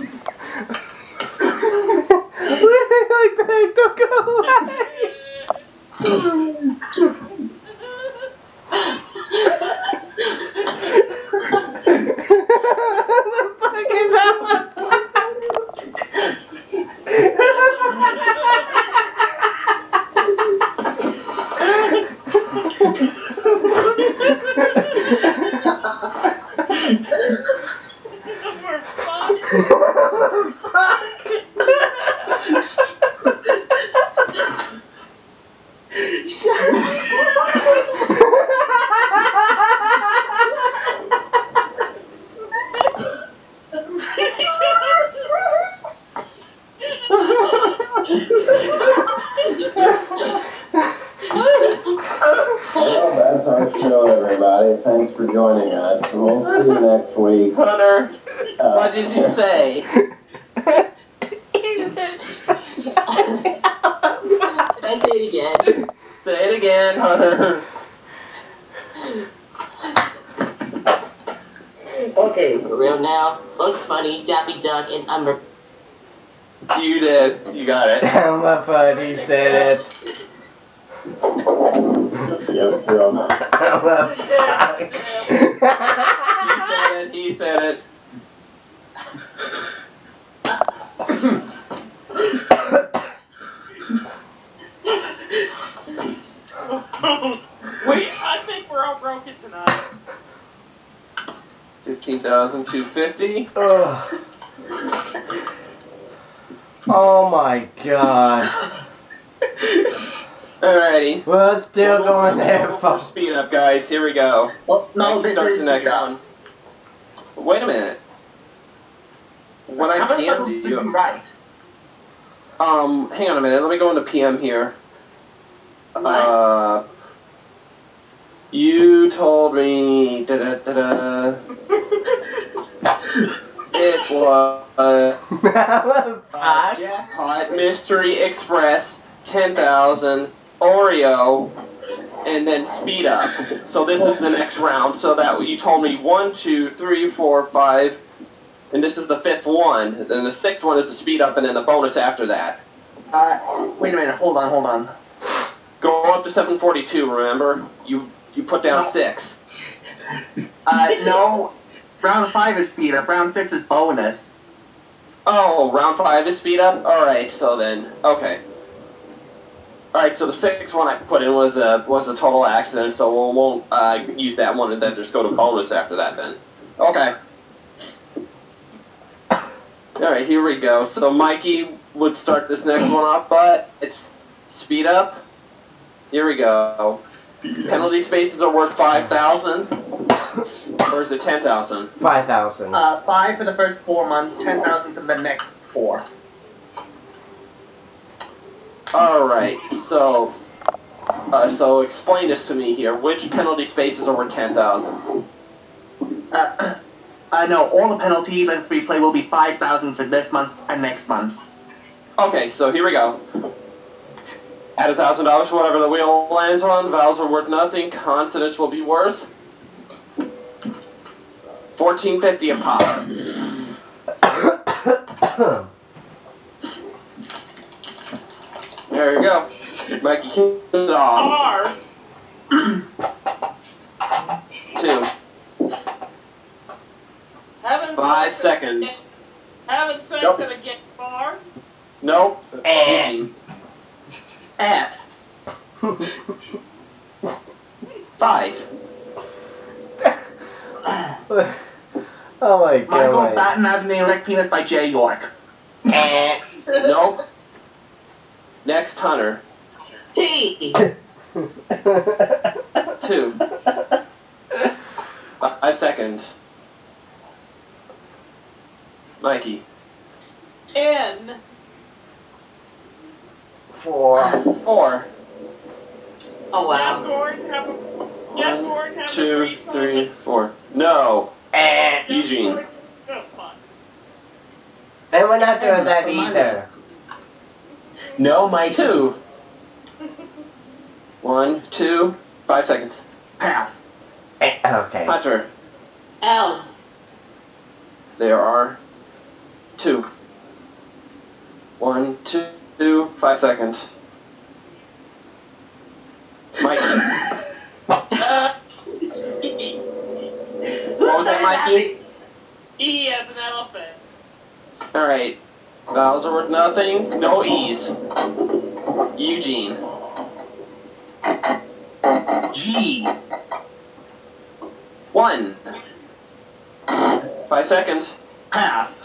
beg to go the fuck is that one? Well, that's our show, everybody. Thanks for joining us. We'll see you next week. Hunter, what did you say? I say it again. Say it again, Hunter. Okay, for real now. Bugs Bunny, Daffy Duck, and Umber. You did. You got it. I'm a funny said it. Yeah, from I'm a fuck. He said it. Wait, I think we're all broken tonight. 15,250. Ugh. Oh my god. Alrighty. Well, it's still going there, Full folks. speed up, guys. Here we go. Well, no, Mikey this starts is the next speed up. one. Wait a minute. When I How many PM'd puzzles did you, you write? hang on a minute. Let me go into PM here. You told me it was Jackpot Mystery Express 10,000 Oreo and then speed up. So this is the next round. So that you told me 1, 2, 3, 4, 5, and this is the 5th one. Then the 6th one is the speed up, and then the bonus after that. Wait a minute, hold on. Go up to 742. Remember, you put down 6. No. Round 5 is speed up, round 6 is bonus. Oh, round 5 is speed up? Alright, so then, okay. Alright, so the 6th one I put in was a total accident, so we won't use that one and then just go to bonus after that then. Okay. Alright, here we go. So Mikey would start this next one off, but it's speed up. Here we go. Penalty spaces are worth 5,000. Or is it 10,000? 5,000. 5 for the first 4 months, 10,000 for the next 4. Alright, so explain this to me here. Which penalty spaces are worth 10,000? No, all the penalties and free play will be 5,000 for this month and next month. Okay, so here we go. Add $1,000 for whatever the wheel lands on. Vowels are worth nothing. Consonants will be worth $14.50 a pop. There you go. Mikey, kick it off. R. 2. Haven't 5 seconds. Haven't sex Nope. at a gay bar. Nope. Eugene. S. 5. Oh my god. Michael Batten has an erect penis by Jay York. Nope. Next, Hunter. T. 2. 5 seconds. Mikey. N. 4. 4. Oh, wow. Gordon have a. 1, 2, 3, 4. No. Eugene. And we're not doing that either. No, Mike. 2. 1, 2, 5 seconds. Pass. Okay. Hunter. L. There are 2. 1, 2, 5 seconds. Mikey. What was that, Mikey? E as an elephant. Alright. Vowels are worth nothing. No E's. Eugene. G. 1. 5 seconds. Pass.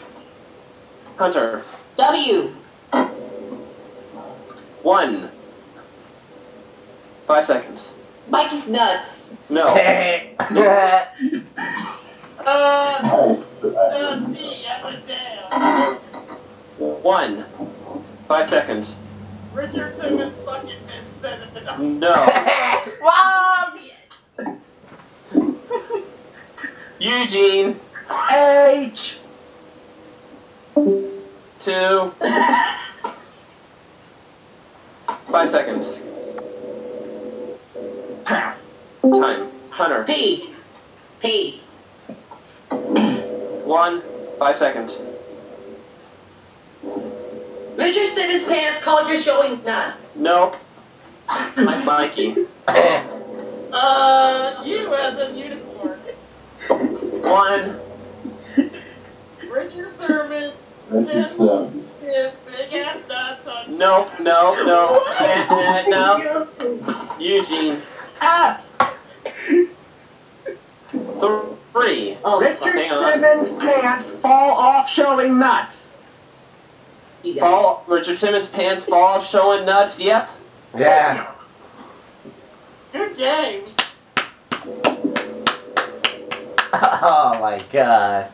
Hunter. W. 1. 5 seconds. Mikey's nuts. No. D as a damn. 1. 5 seconds. Richard Simmons fucking been spinning. No. Wrong! Eugene. H. 2. 5 seconds. Pass. Time. Hunter. P. P. 1. 5 seconds. Richard Simmons' pants called your showing nut. Nope. Mikey. U as in unicorn. 1. Richard Simmons. Richard Simmons. His big ass nuts on. Nope. No. Eugene. F. 3. Oh, Richard hang on. Simmons' pants fall off showing nuts. you got Richard Simmons' pants fall off showing nuts. Yep. Yeah. Good game. Oh my god.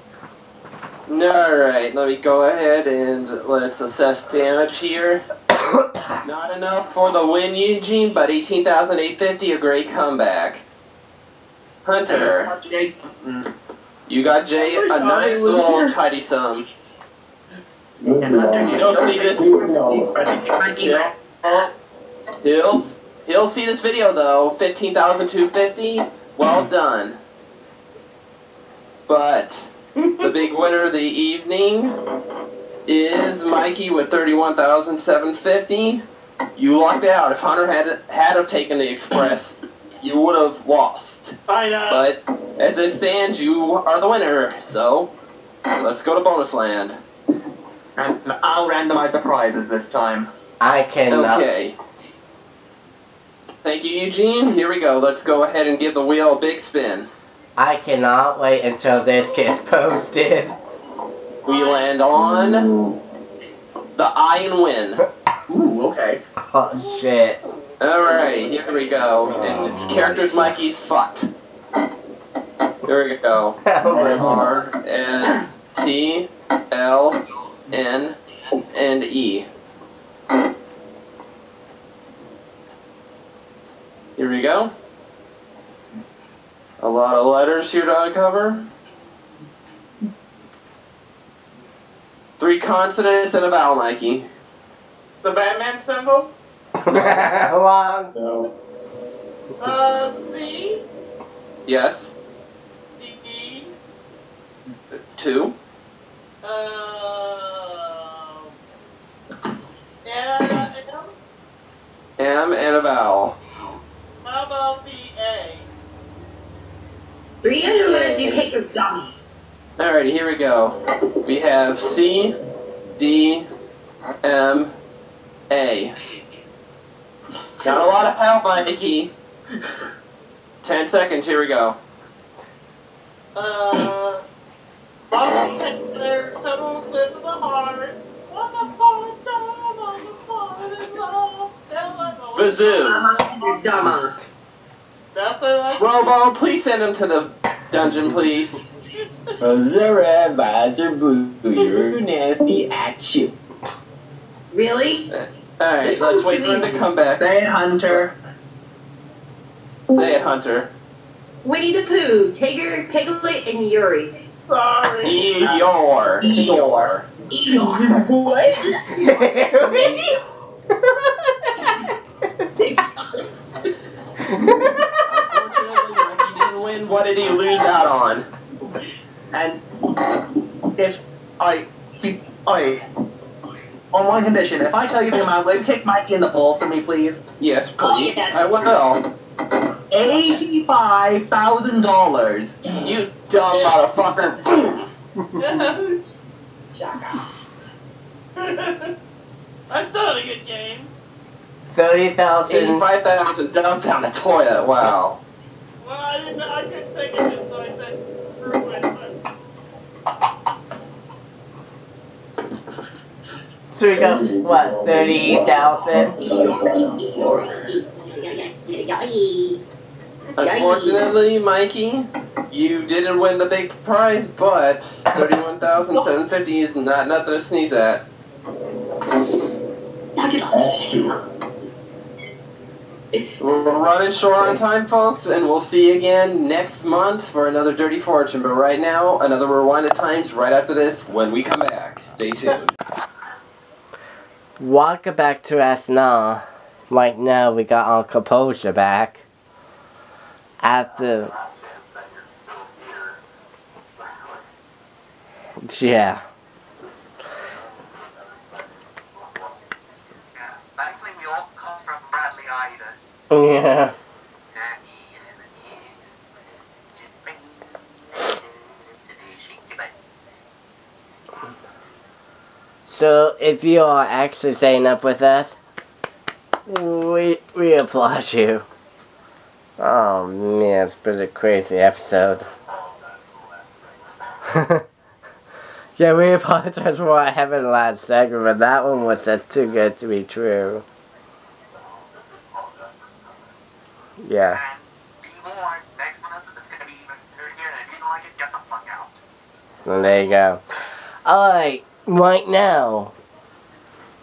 Alright, let me go ahead and let's assess damage here. Not enough for the win, Eugene, but 18,850, a great comeback. Hunter, Jason. you got Jay a nice little tidy sum. Good And Hunter, you You'll don't see this. He'll see this video though. 15,250. Well done. But the big winner of the evening is Mikey with 31,750. You lucked out. If Hunter had have taken the express, you would have lost. I know. But as it stands, you are the winner. So let's go to bonus land. And I'll randomize the prizes this time. I cannot. Okay. Thank you, Eugene. Here we go. Let's go ahead and give the wheel a big spin. I cannot wait until this gets posted. We land on the I and win. Ooh, okay. Oh shit. Alright, here we go. And its character's Mikey's fucked. Here we go. R, S, T, L, N, and E. Here we go. A lot of letters here to uncover. 3 consonants and a vowel, Mikey. The Batman symbol. Wrong. No. C. Yes. D. 2. M and a vowel. How about the A? 300 letters, you pick your dummy. Alrighty, here we go. We have C, D, M, A. Not a lot of help, Mikey. 10 seconds, here we go. Bobby Hexler, total eclipse of the heart. What the fuck, down on the floor in love. Bazoo. You're dumbass. Nothing like Robo, please send him to the dungeon, please. You're nasty action. Really? Alright, let's wait for him to come back. Say it, Hunter. Say it, Hunter. Winnie the Pooh, Tigger, Piglet, and Yuri. sorry. Eeyore. Eeyore. What? Unfortunately, Mikey didn't win. What did he lose out on? And if I, Oi. On one condition, if I tell you the amount, will you kick Mikey in the balls for me, please? Yes, please. I will. $85,000. You dumb motherfucker. I'm still in a good game. 30,000. 85,000 dumped down the toilet. Wow. Well, I couldn't think of it, so I said screw it. So we got, what, 30,000? Unfortunately, Mikey, you didn't win the big prize, but 31,750 is not nothing to sneeze at. We're running short on time, folks, and we'll see you again next month for another Dirty Fortune. But right now, another Rewind of Times right after this when we come back. Stay tuned. Welcome back to SNR. Right now, we got our composer back. After... Yeah. Thankfully, we all come from Bradley-itis. Yeah. So, if you are actually staying up with us, we applaud you. Oh man, it's been a crazy episode. Yeah, we apologize for what happened in the last segment, but that one was just too good to be true. Yeah. And be warned, next month it's gonna be even nerdier, and if you don't like it, get the fuck out. And there you go. Alright, right now,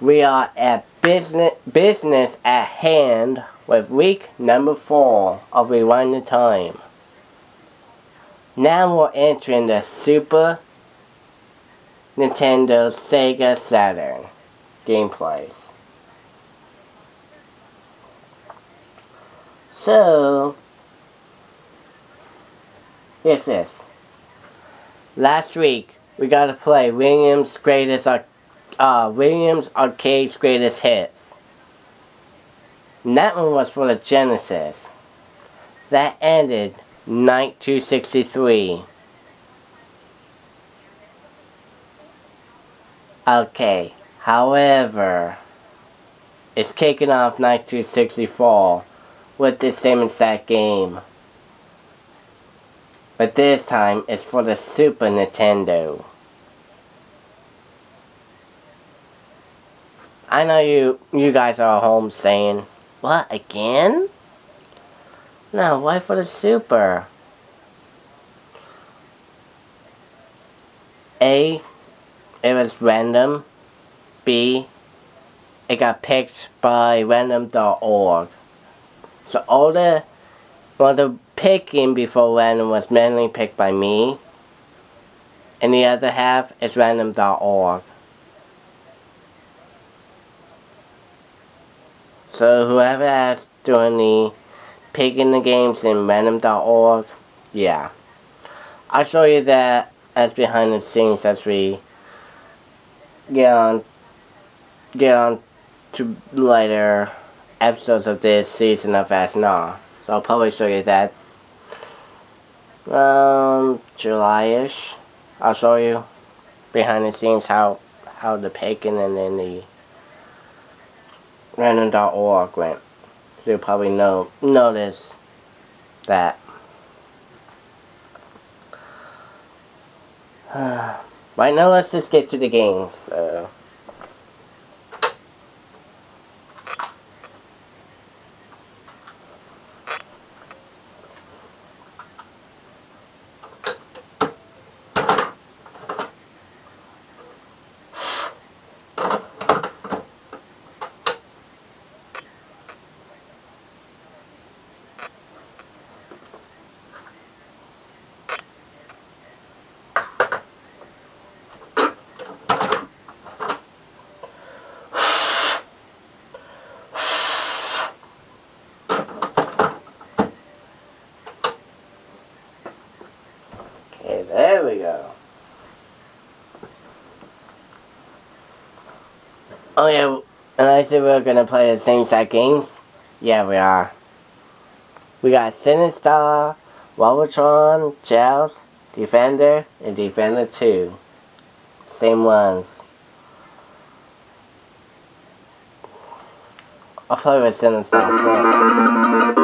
we are at business at hand with week number 4 of Rewind the Time. Now we're entering the Super Nintendo Sega Saturn gameplays. So, here's this. Last week, we got to play Williams Arcade's Greatest Hits. And that one was for the Genesis. That ended Night 263. Okay, however, it's kicking off Night 264 with the same exact game. But this time, it's for the Super Nintendo. I know you guys are home saying, what, again? No, why for the Super? A, it was random. B, it got picked by random.org. So all the picking before random was manually picked by me. And the other half is random.org. So whoever has doing the picking the games in random.org, yeah. I'll show you that as behind the scenes as we get on to later episodes of this season of SNR. So I'll probably show you that July-ish. I'll show you behind the scenes how the picking and then the random.org went. So you'll probably notice that. Right now, let's just get to the game. So. Okay, there we go. Oh yeah, and I said we were gonna play the same set games. Yeah, we are. We got Sinister, Wobblitron, Gels, Defender, and Defender 2. Same ones. I'll play with Sinister first.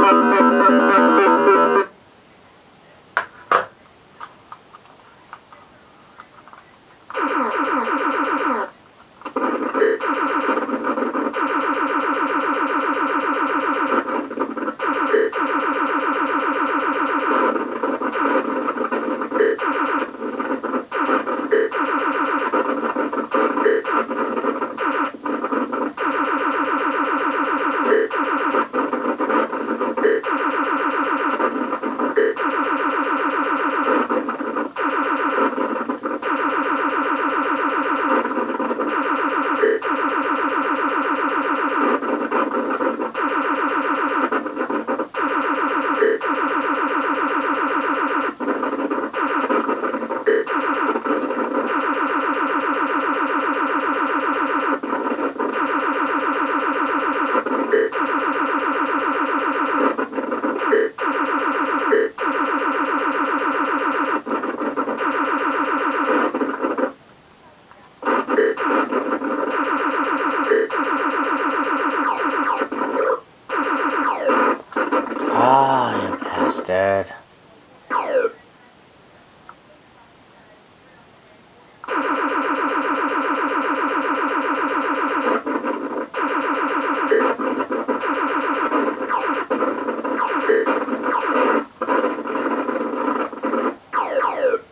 Ah, you bastard.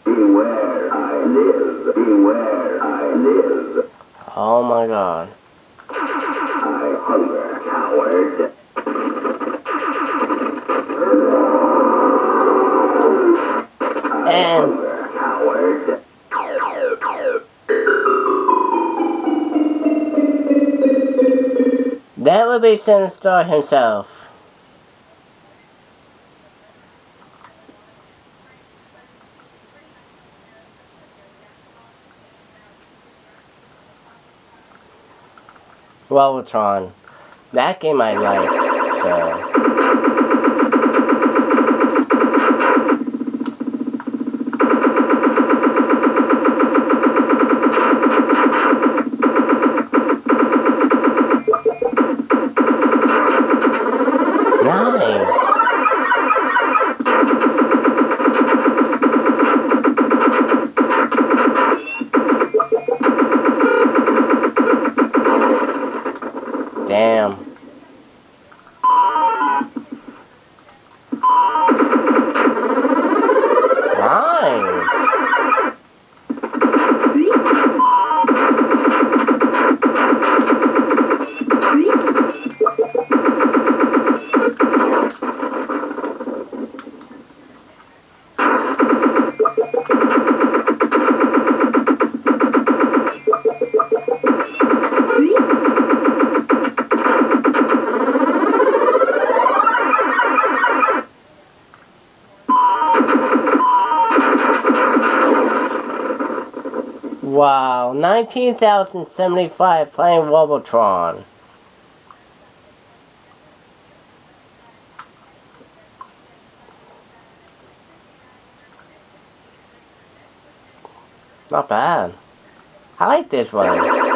Beware, I live. Beware, I live. Oh my god. I hunger, coward. And Coward. that would be Sinister himself. Wobblitron. That game I liked, so. Nice. Damn. Wow, 19,075 playing Wobblitron. Not bad. I like this one.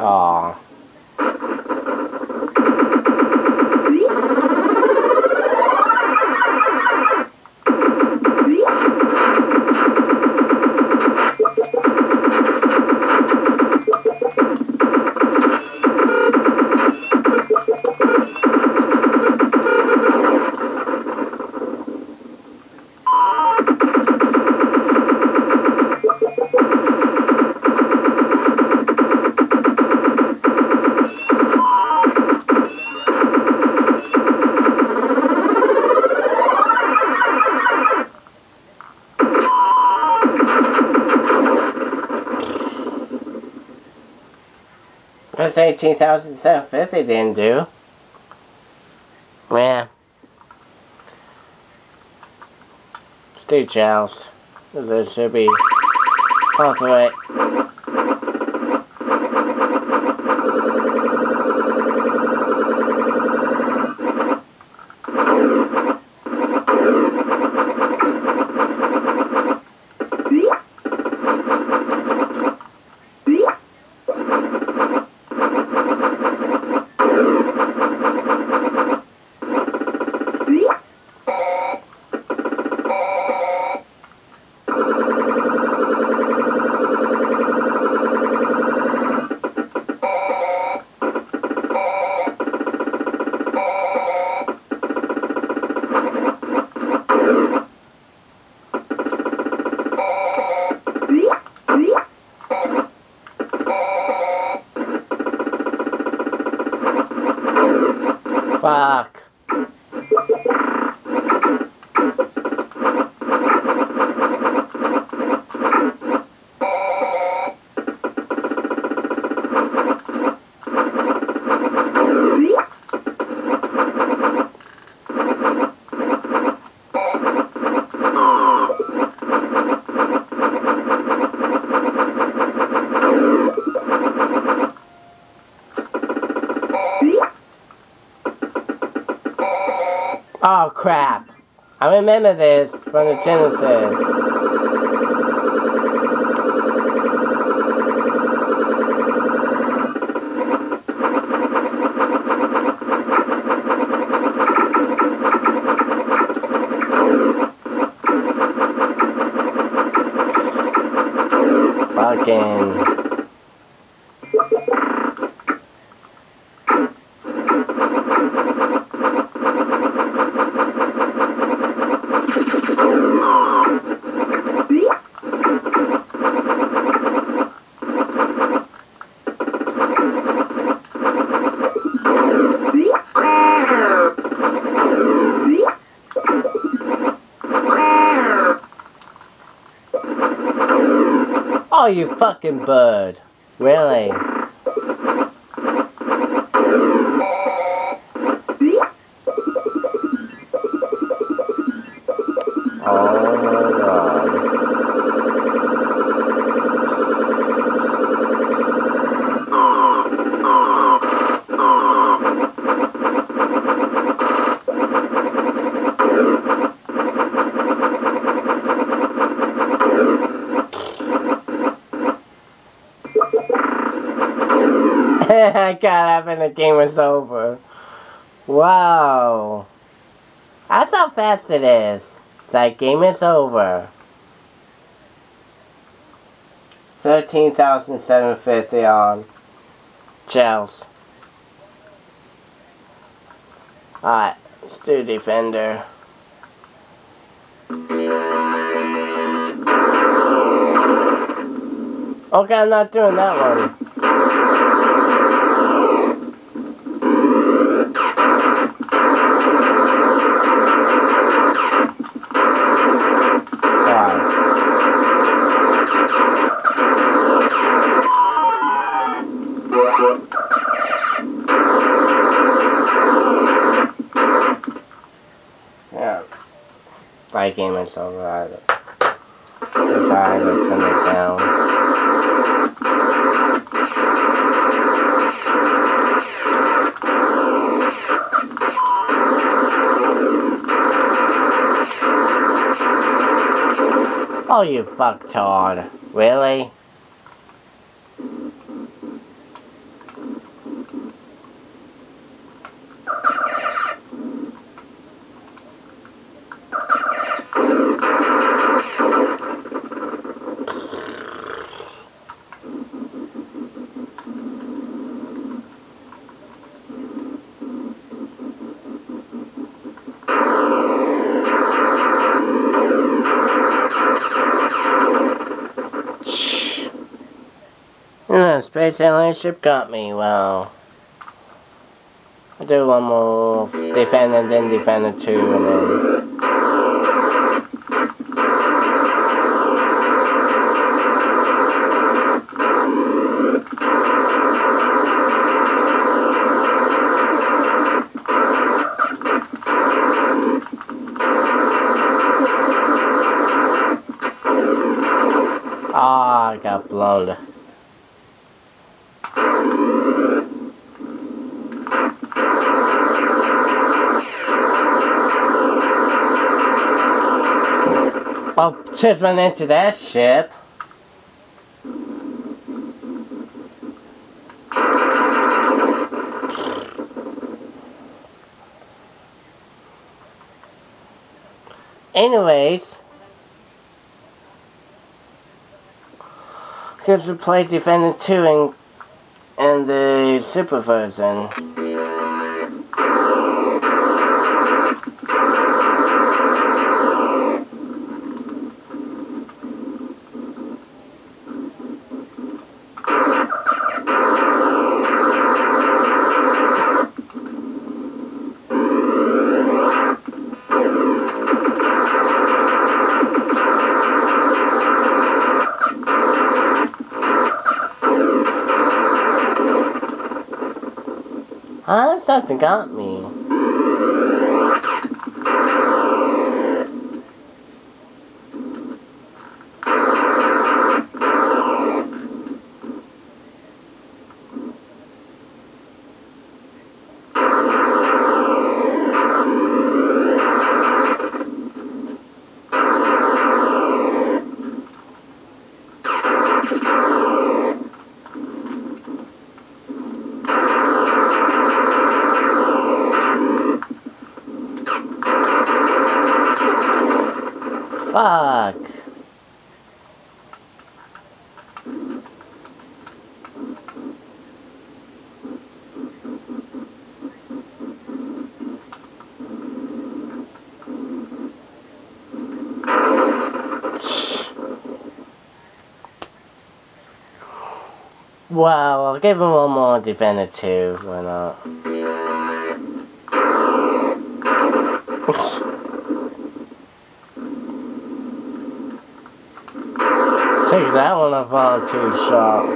Aww. 18,750 didn't do. Yeah. Let's do Joust. There should be off the way. Fuck. Oh crap. I remember this from the Genesis. Fucking... Oh, you fucking bird. Really? Oh my god. I got up and the game was over. Wow. That's how fast it is. That game is over. 13,750 on Gels. Alright, let's do Defender. Okay, I'm not doing that one. Yeah. Fight game is over either. Sorry, let's turn this down. Oh, you fucktard. Really? Space alien ship got me. Well, I'll do one more Defender and then Defender 2 and then... got blown. Oh, just run into that ship. Anyways, here's to play Defender 2 in the Super version. Something got me. Fuck. Wow, I'll give him one more Defender 2, why not? Take that one off on 2 shot.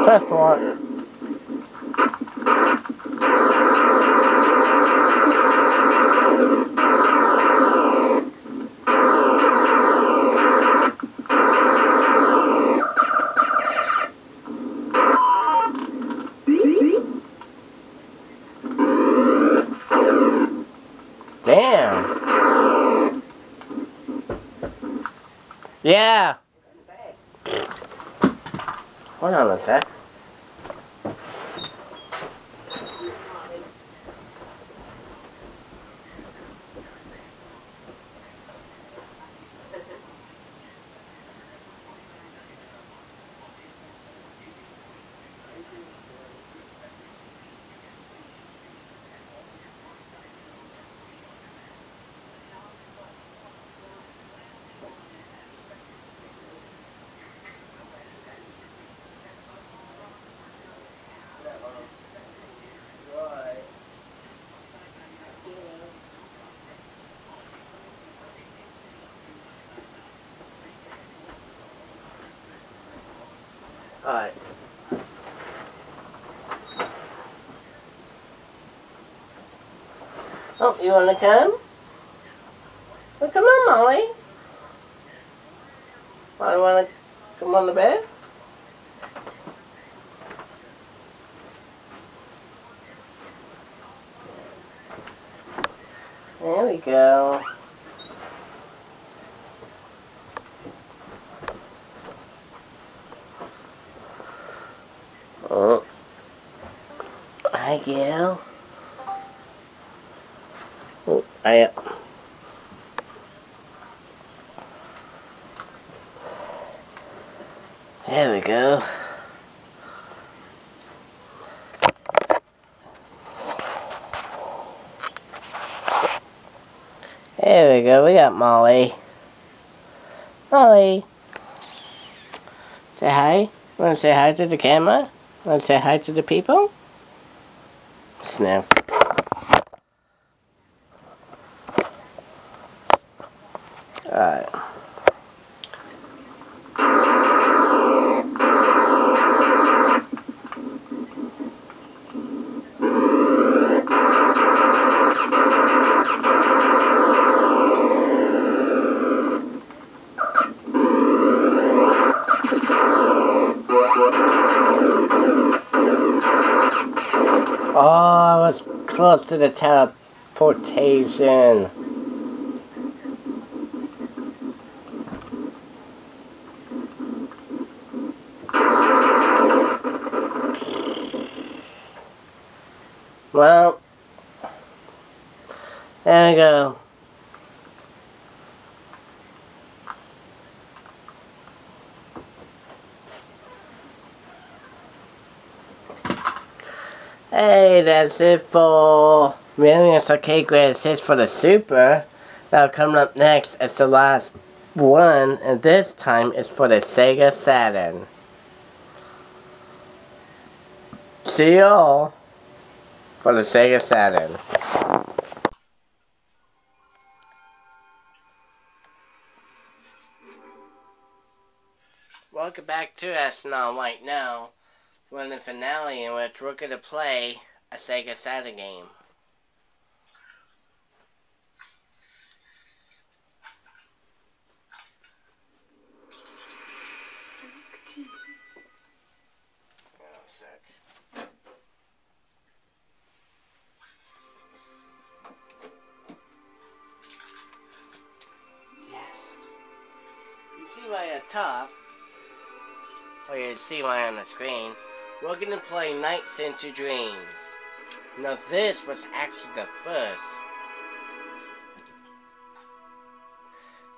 Transport. Damn. Yeah. Hold on a sec. Alright. Oh, you wanna come? Well, come on, Molly. I wanna come on the bed? There we go. Oh. Hi, Gail. Oh, there we go. There we go, we got Molly. Molly. Say hi. Wanna say hi to the camera? Wanna say hi to the people? Sniff. Alright. Oh, I was close to the teleportation. Well, there we go. Hey, that's it for Millions Arcade Greatest Hits for the Super. Now coming up next is the last one, and this time is for the Sega Saturn. See y'all for the Sega Saturn. Welcome back to SNR Night now. We're in the finale in which we're going to play a Sega Saturn game. See why at the top, or you see why on the screen, we're going to play Nights into Dreams. Now this was actually the first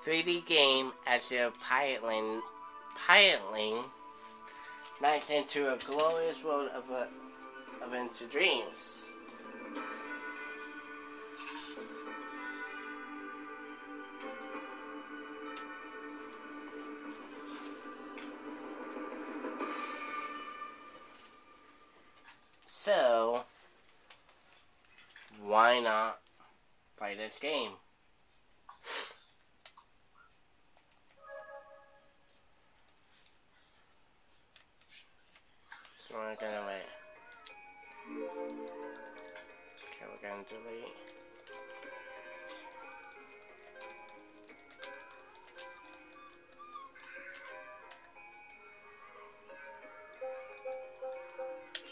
3D game as you're piloting Nights into a glorious world of into dreams. So, why not play this game? So we're gonna wait. Okay, we're gonna delete.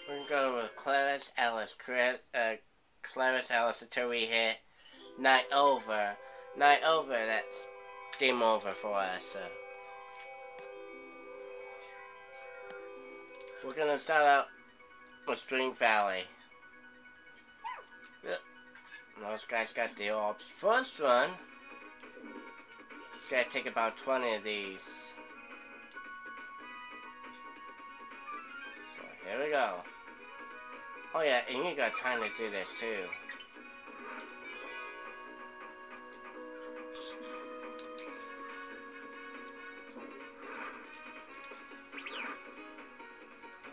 We're gonna go with Clarice Ellis. Clarice Ellis until we hit Night Over. Night Over, that's game over for us. So. We're gonna start out with Dream Valley. Yep. Those guys got the orbs. First one, it's gonna take about 20 of these. So here we go. Oh yeah, and you got time to do this too.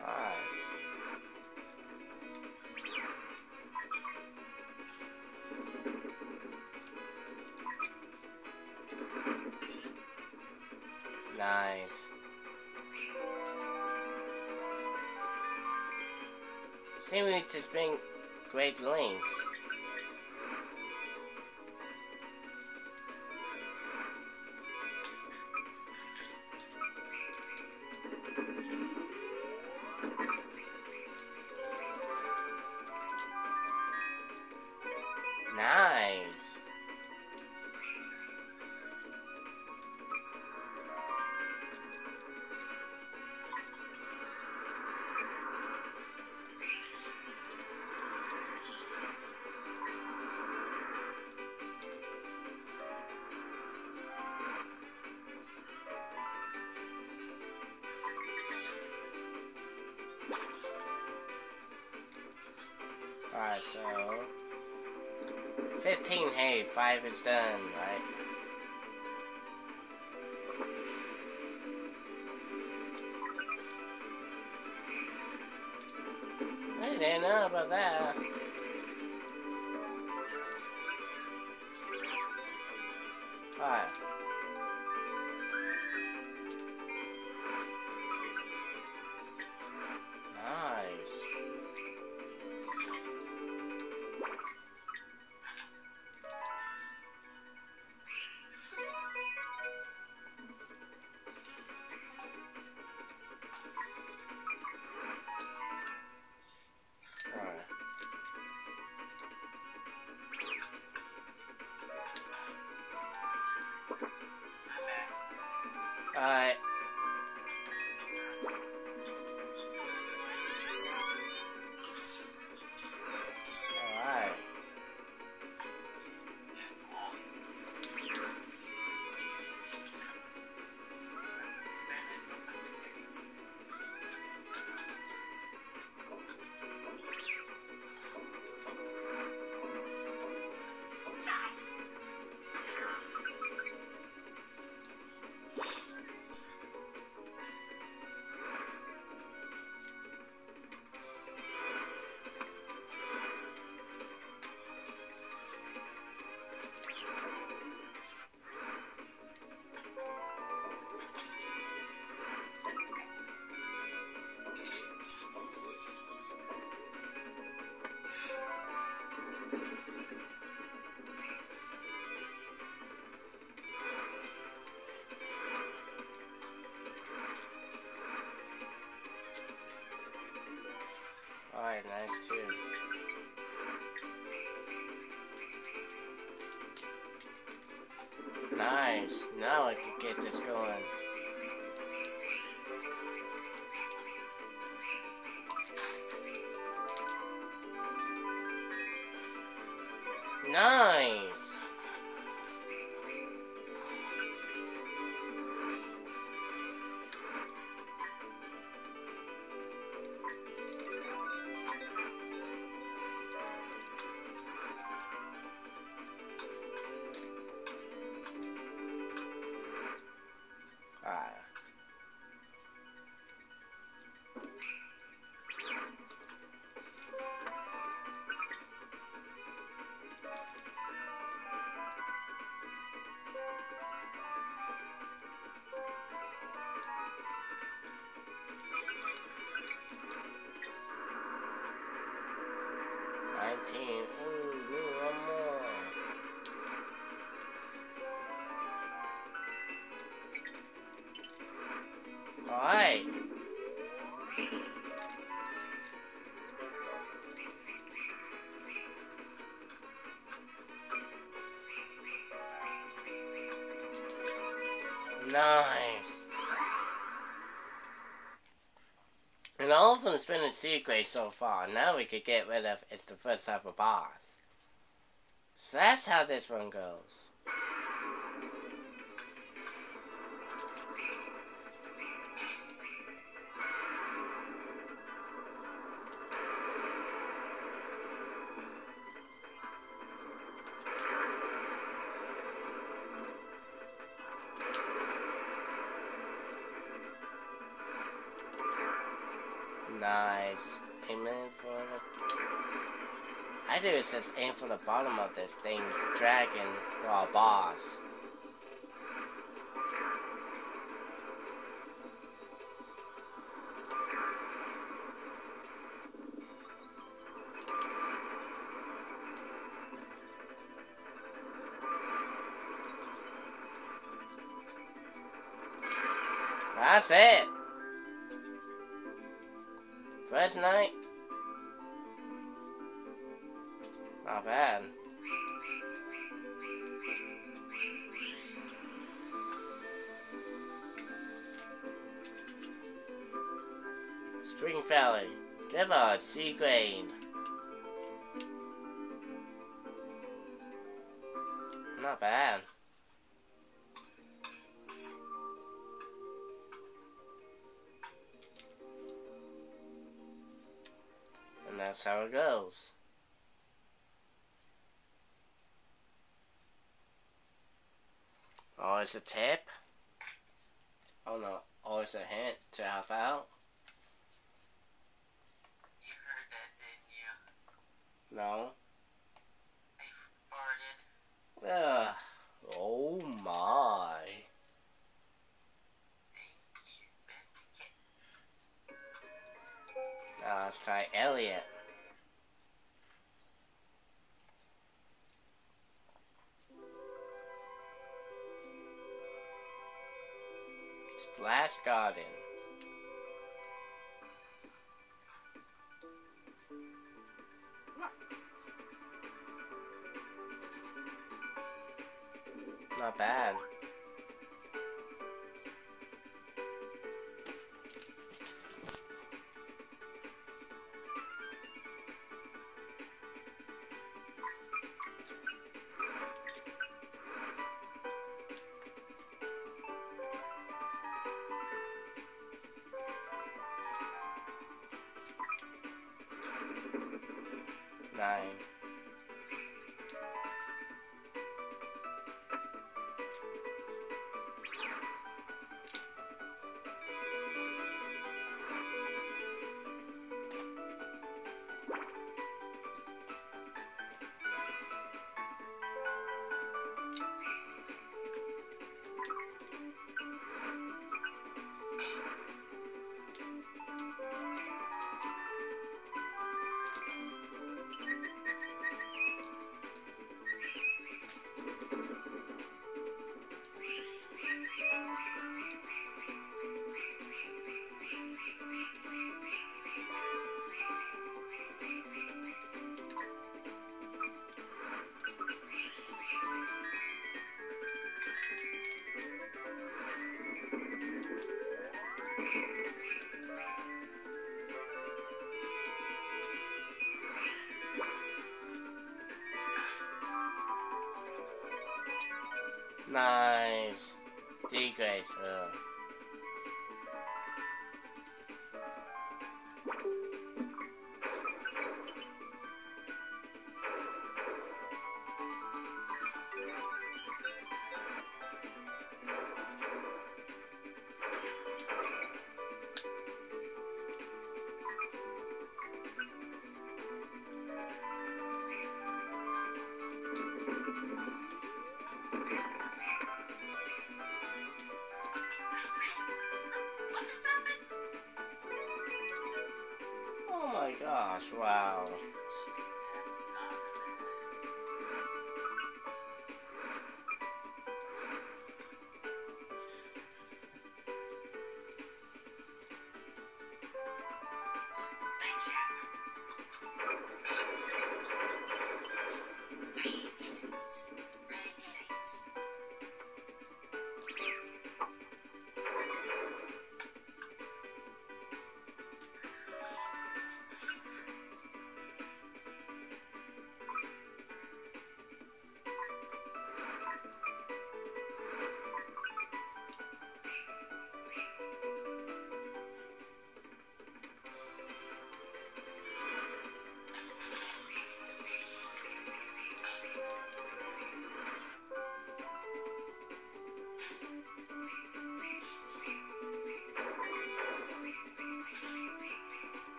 Alright. Nice. See, we need to bring great links. Nice. Alright, so 15, hey, 5 is done, right? I didn't know about that. Alright. Nice. Alright. Alright, nice too. Nice. Now I can get this going. Nice. Alright. Ooh, one more. Alright. Nice. And all of them's been a secret so far. Now we could get rid of it's the first type of boss. So that's how this one goes. Nice. Aim for the... I do it says aim for the bottom of this thing, dragon for our boss. That's it. First night. Not bad. Spring Valley. Give us C grade. Not bad. And that's how it goes. Oh, it's a tip? Oh no, oh, it's a hint to help out? You heard that, didn't you? No. I farted. Ugh. Oh my. Now let's try Elliot. Splash Garden. Not bad. Nine. Nice. D grade. Oh my gosh, wow.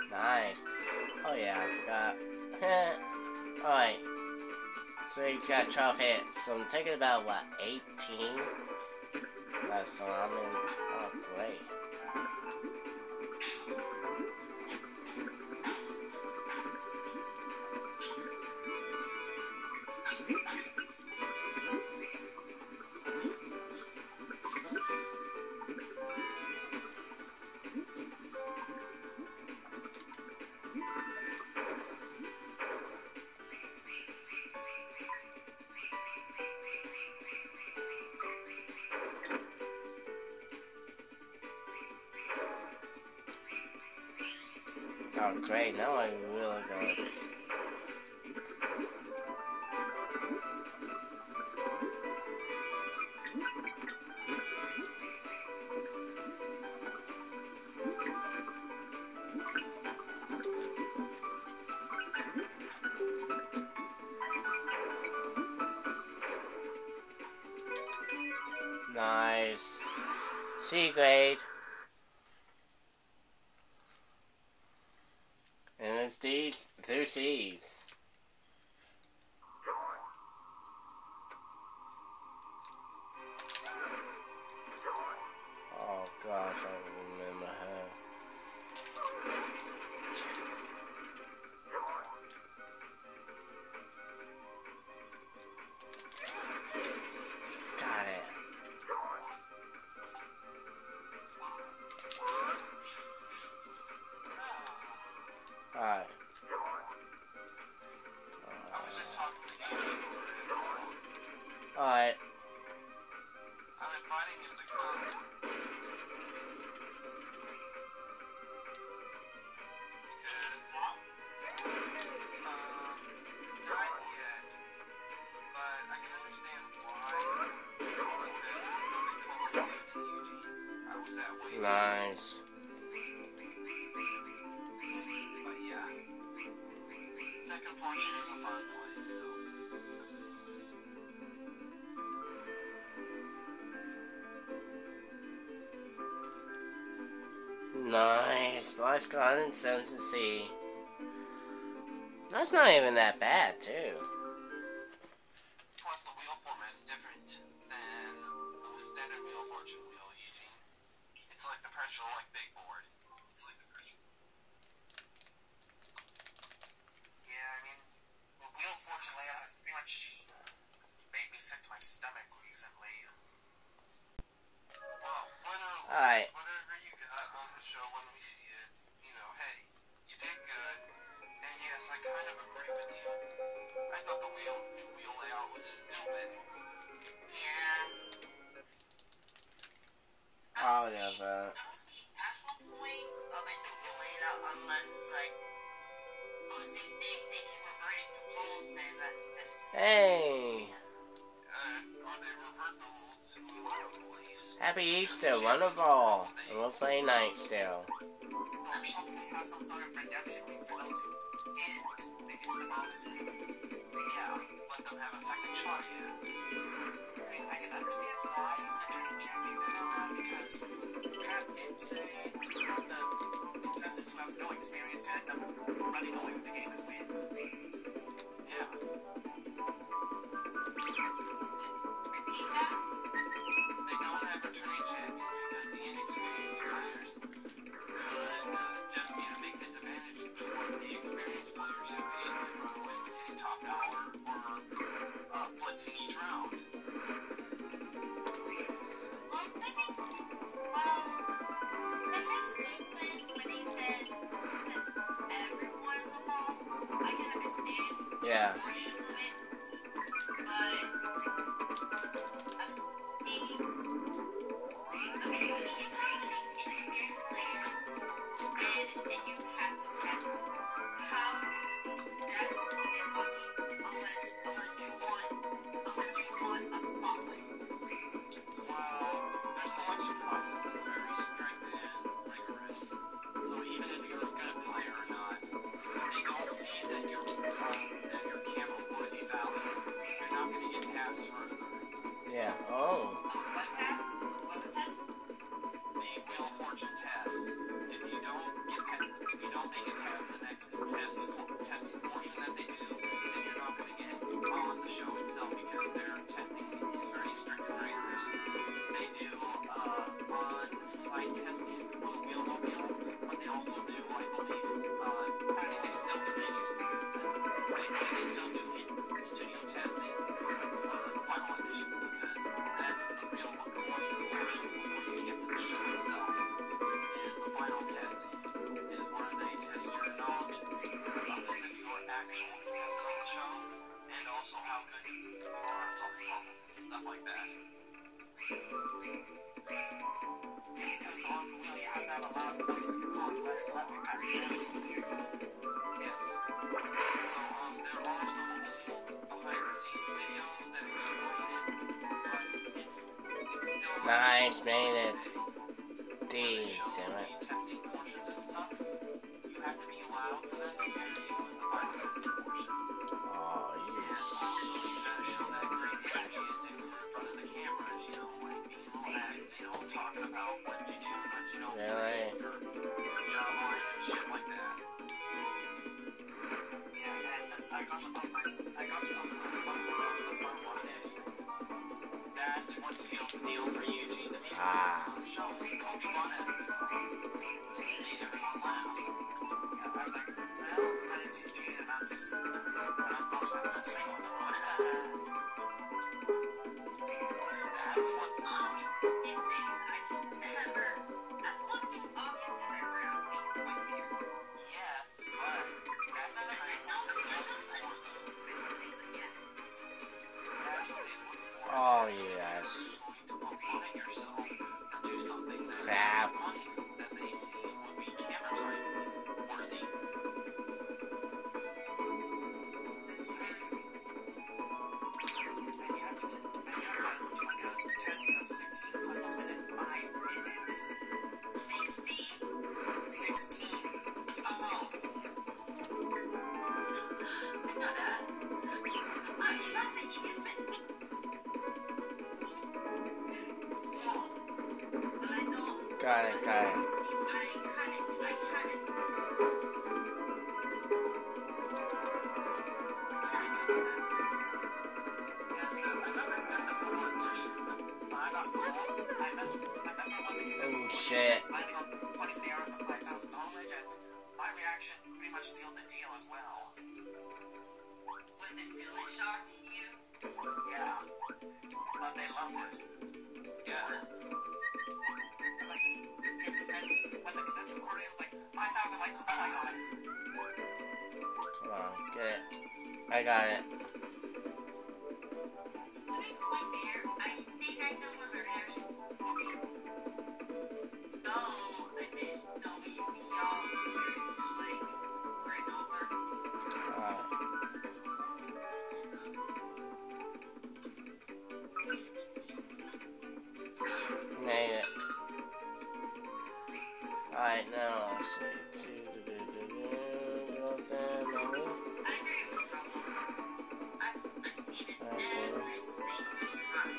Nice. Oh yeah, I forgot. Alright. So you got 12 hits. So I'm taking about, what, 18? That's all I'm in. Oh, great. Oh, great. Now I'm really good. Nice. C grade. And it's D's through C's. Oh gosh, I remember her. Got it. Alright. Alright. I'm inviting him to come. Because, not yet. But I can understand why. Because it's something totally new to Eugene. I was that way. Nice. But yeah. Second portion is a fun place, so. Nice. Flash gun and sense to see. That's not even that bad, too. Plus, the wheel format's different than the standard Wheel of Fortune wheel, Eugene. It's like the pressure, like big board. It's like the pressure. Yeah, I mean, the Wheel of Fortune layout has pretty much made me sick to my stomach recently. Well, Alright. whatever you got on the show when we see it, you know, hey, you did good. And yes, I kind of agree with you. I thought the new wheel layout was stupid. Yeah. Whatever. I don't see actual point of like the wheel layout unless it's like, they keep reverting to rules that's Hey! or they revert the rules to new layout release. Happy Easter, wonderful! And we'll play Night still. I mean, they have some sort of redemption week for those who didn't make it to the bonus week. Yeah, let them have a second shot again. I mean, I can understand why returning champions and all that, because Pat did say the contestants who have no experience can end up running away with the game and win. Yeah. Repeat that? They don't have returning champions because the inexperienced players could just be a big disadvantage toward the experienced players who could easily run away with hitting top dollar or blitzing each round. Well, that makes no sense when they said everyone is involved. I can understand Yeah. portions of it, but it's hard to make experienced players, and you have to test how is that good and lucky unless you want a spotlight. Well, their selection process is very strict and rigorous, so even if you're a good player or not, they don't see that you're camera worthy value. You're not going to get passed through. Yeah. Oh. What pass? What test? The Wheel of Fortune test. If you don't make it past the next testing portion that they do, then you're not going to get on the show itself because their testing is very strict and rigorous. They do on-site testing for the wheel-mobile, but they also do, I believe, I think they still do in-studio testing for the final edition because that's the real McCoy portion before you get to the show itself. Is the final testing is where they test your knowledge as if you are an actual contestant on the show, and also how good you are at solving puzzles and stuff like that. Because on the wheel you have to have a loud voice when you're calling letters, so that way Pat can hear you. Yes. So there are some old behind-the-scenes videos that explain it, but it's still Nice, made it. D, damn it. testing portions and stuff. You have to be loud for them to hear you in the final testing portion. Oh, yeah. And also you gotta show that great energy as if you were in front of the cameras, you know, like being relaxed, you know, talking about what you do, but you know, Really? your job line and shit like that. Yeah, and I got to put myself in the front one day. That's what sealed the deal for Eugene to be on the show. He poked fun at himself. He made everyone laugh. Yeah, I was like, well, my name's Eugene, and unfortunately I'm still single at the moment. That's what's up. These things I can never. That's one thing obvious that I heard on speaking to my peer. Yes, but that's kind of Oh, yes. Crap. Got it. I kind my reaction pretty much sealed the deal as well. Was it really shock to you? Yeah. But they loved it. Yeah. Like, and when the contestant recording was like 5,000, like, oh my god. Come on, get it. I got it. To be quite fair, I think I know what her reaction will be. No, I didn't know you'd be all experienced like over and over. Alright. Made it. Alright, now let's see. I've seen it every single time.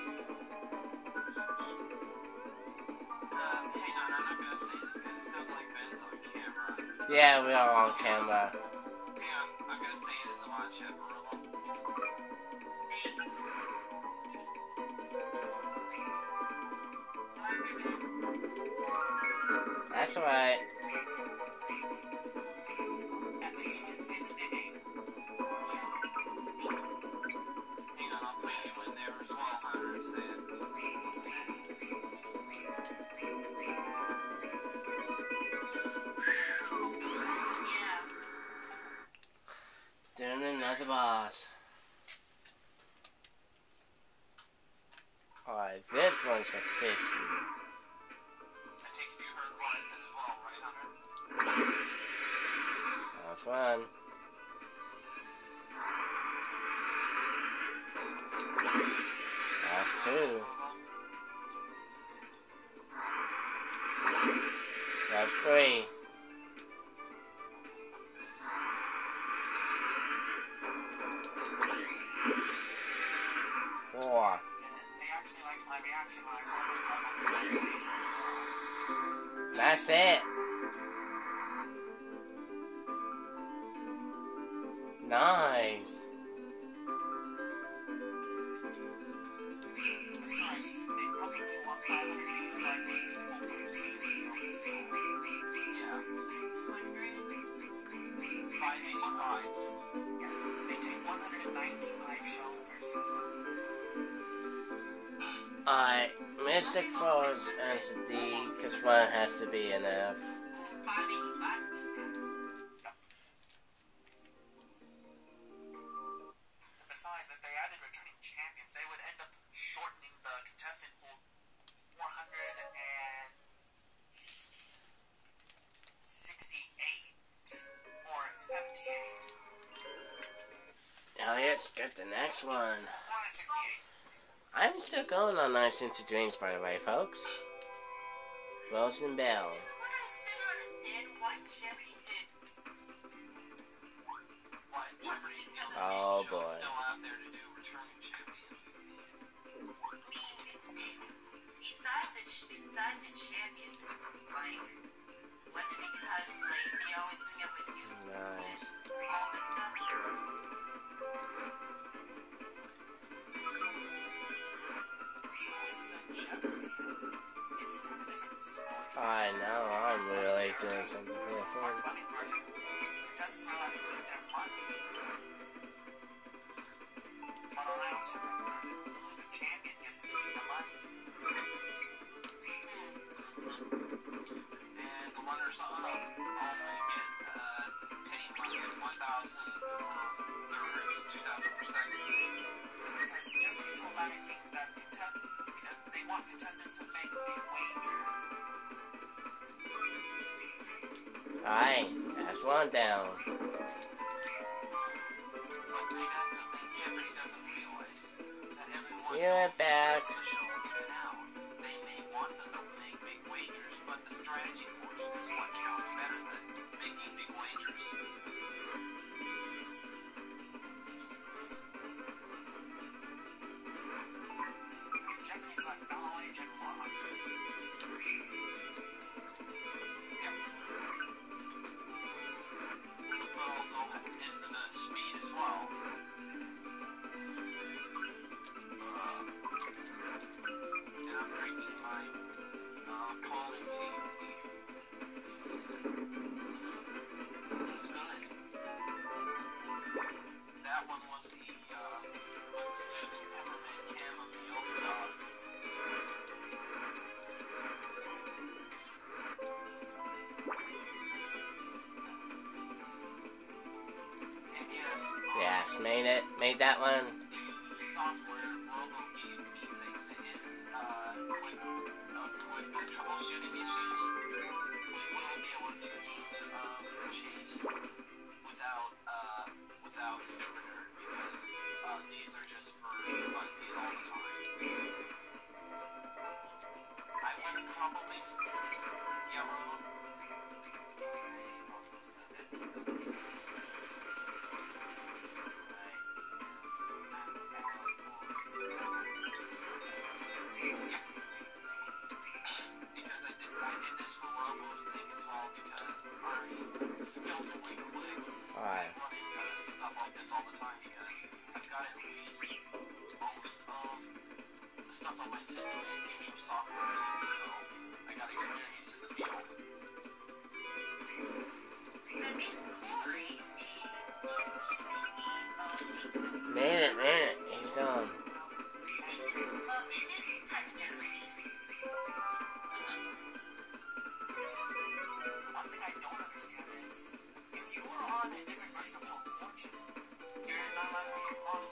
Hang on, I'm not gonna say this because it sounds like Ben's on camera. Yeah, we are on camera. Hang on, I'm gonna say it in the mod chat for a moment. Thanks. That's right. At least you can say the name. Hang on, I'll put you in there as well, Hunter, and say it. Yeah. Doing another boss. Alright, this one's the fishy. I take it you heard what I said as well, right, Hunter? That's one. That's two. That's three. Four. They actually liked my reaction when I solved the puzzle correctly as well. That's it. Nice. Besides, they probably want 585 new people per season filming film. Yeah. 585. Yeah. They take 195 shows per season. Alright, Mystic Falls as a D, because one has to be an F. 585. Besides, if they added returning champions, they would end up shortening the contestant pool 468 or 78. Elliot's get the next one. 468. I'm still going on Nice Into Dreams, by the way, folks. Rose and Bell. This is what I still don't understand why Jeopardy did. What? Jeopardy's the only Oh, show boy. still out there to do returning champions. I mean, besides the champions, like, was it because, like, they always bring up with you Nice. all this stuff? Jeopardy. It's kind of different story. I know, I'm really doing something here Our for funding version, contestants are allowed to keep their money. But on our Jeopardy version, the champion gets to keep the money. And the runners-up only get penny money of 1,000 for third, 2,000 for second. Because Jeopardy told Larry King that because they want contestants to make big wagers. Alright, that's one down. But see, that's the thing Jeopardy doesn't realize. That everyone You're back. the show in and out. They may want them to make big wagers, but the strategy portion is what counts better than making big wagers. Jeopardy's like knowledge and luck. Yep. But also infinite speed as well. Yes, made that one. The software Robo gave me, thanks to his quick troubleshooting issues, we will be able to purchase without Super Nerd, because these are just for funsies all the time. I would probably, yeah, Robo. I also said that because I did this for Robo's thing as well, because I'm skillfully quick Alright. at running stuff like this all the time, because I've got at least most of the stuff on my system is games from software based, so I got experience in the field. That means Corey, Made it. He's gone. in this type of generation. One thing I don't understand is, if you were on a different version of Wheel of Fortune, you're not allowed to be on.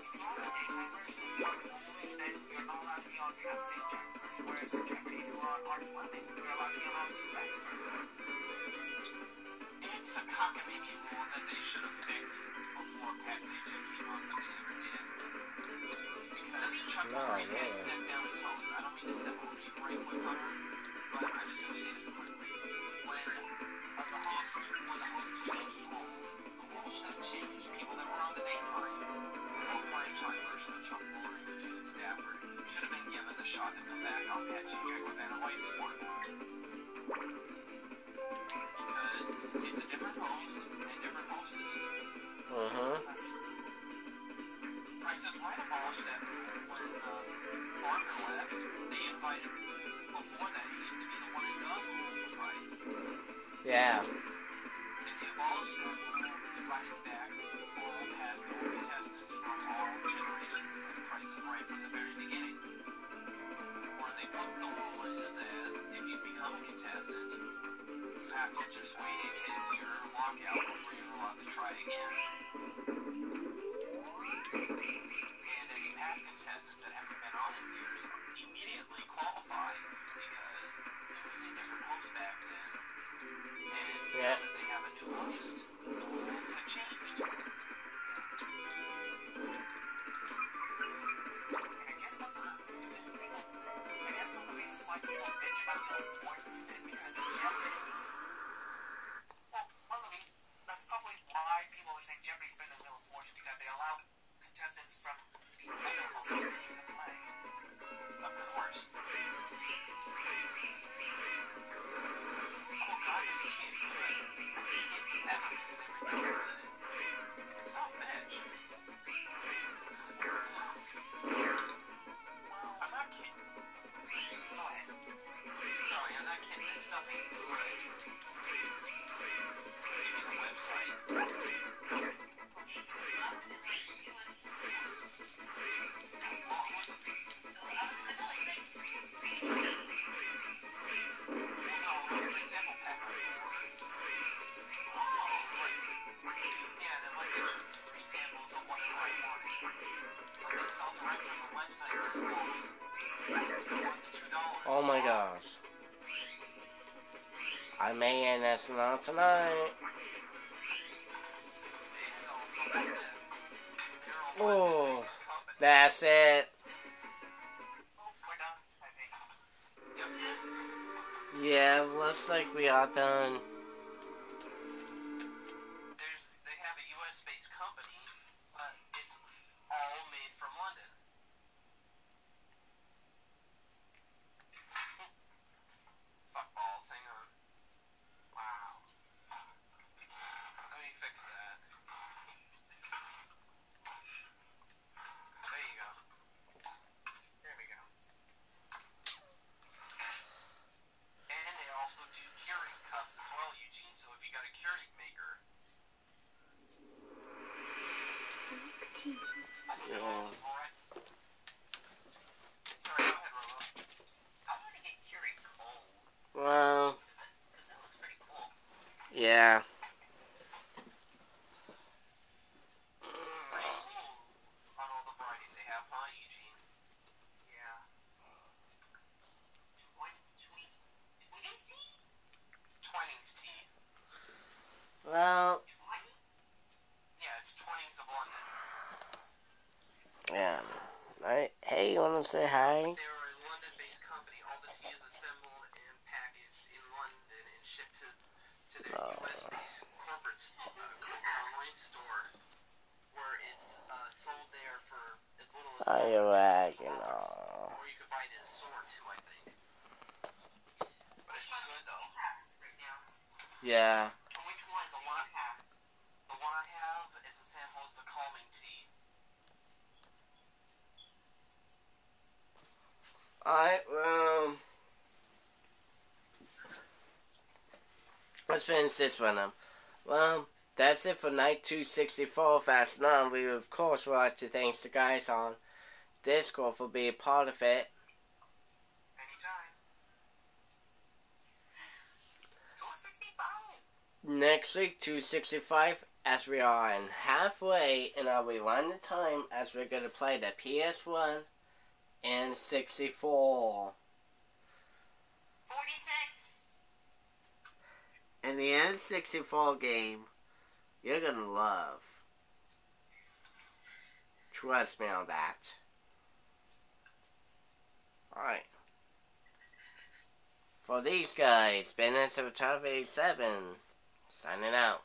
If you're on the daytime version of Chuck Woolley, then you're not allowed to be on perhaps St. Jack's version. Whereas for Jeopardy, if you were on Art Fleming, you're allowed to be on Two-Bags version. It's a cockamamie rule that they should have fixed before Pat Sajak came on, but they never did. Because Chuck Woolley did step down his host. I don't mean to step over you right quick, Hunter, but I'm just going to say this quickly. When the host changed roles, the rules should have changed. People that were on the daytime or primetime version of Chuck Woolley with Susan Stafford should have been given the shot to come back on Pat Sajak with Anna Whitesworth. Because it's a different host and different hostess. Price is Right abolished that rule when Barker left. They invited, before that, it used to be the one and done rule for Price. Yeah. And they abolished that rule, inviting back all past contestants from all generations, like Price is Right from the very beginning. Where they put the rule as if you become a contestant, you have to just wait a 10-year lockout before you're allowed to try again. And any past contestants that haven't been on in years immediately qualify, because there was a different host back then. And now that they have a new host, the rules have changed. And I guess some of the reasons why people bitch about Wheel of Fortune is because Jeopardy. Well, one of the reasons, that's probably why people are saying Jeopardy's better than Wheel of Fortune, because they allow contestants from the other host version to play. Of course. Oh god, this tea is good. I can taste the pepper and everything else in it. It's not bitch. Well, I'm not kidding. Go ahead. Sorry, I'm not kidding. This stuff is good. I'll give you the website. Oh my gosh. I may end SNR tonight. Oh, that's it. Yeah, looks like we are done. They have a US-based company, but it's all made from London. Fuck balls, hang on. Wow. Let me fix that. There you go. There we go. And they also do Keurig cups as well, Eugene, so if you got a Keurig maker... Yeah. Sorry, go ahead, Robo. I want to get Keurig cold. Well, Because it looks pretty cool. yeah. Well, Yeah, it's 20s of London. yeah. Alright, hey, you wanna say hi? They're a London-based company. All the tea is assembled and packaged in London and shipped to their US-based corporate online store, where it's sold there for as little as How you acting? or you could buy it in a store too, I think. But it's good though. Yeah. Which one is the one I have? The one I have is a sample of the calming tea. Alright, let's finish this one up. Well, that's it for night 264 of SNR. We of course would like to thank the guys on Discord for being part of it. Anytime. 265. Next week, 265, as we are in halfway, and I'll rewind the time as we're going to play the PS1 and 64. 46. And the N64 game, you're going to love. Trust me on that. Alright. For these guys, Ben of 1287, signing out.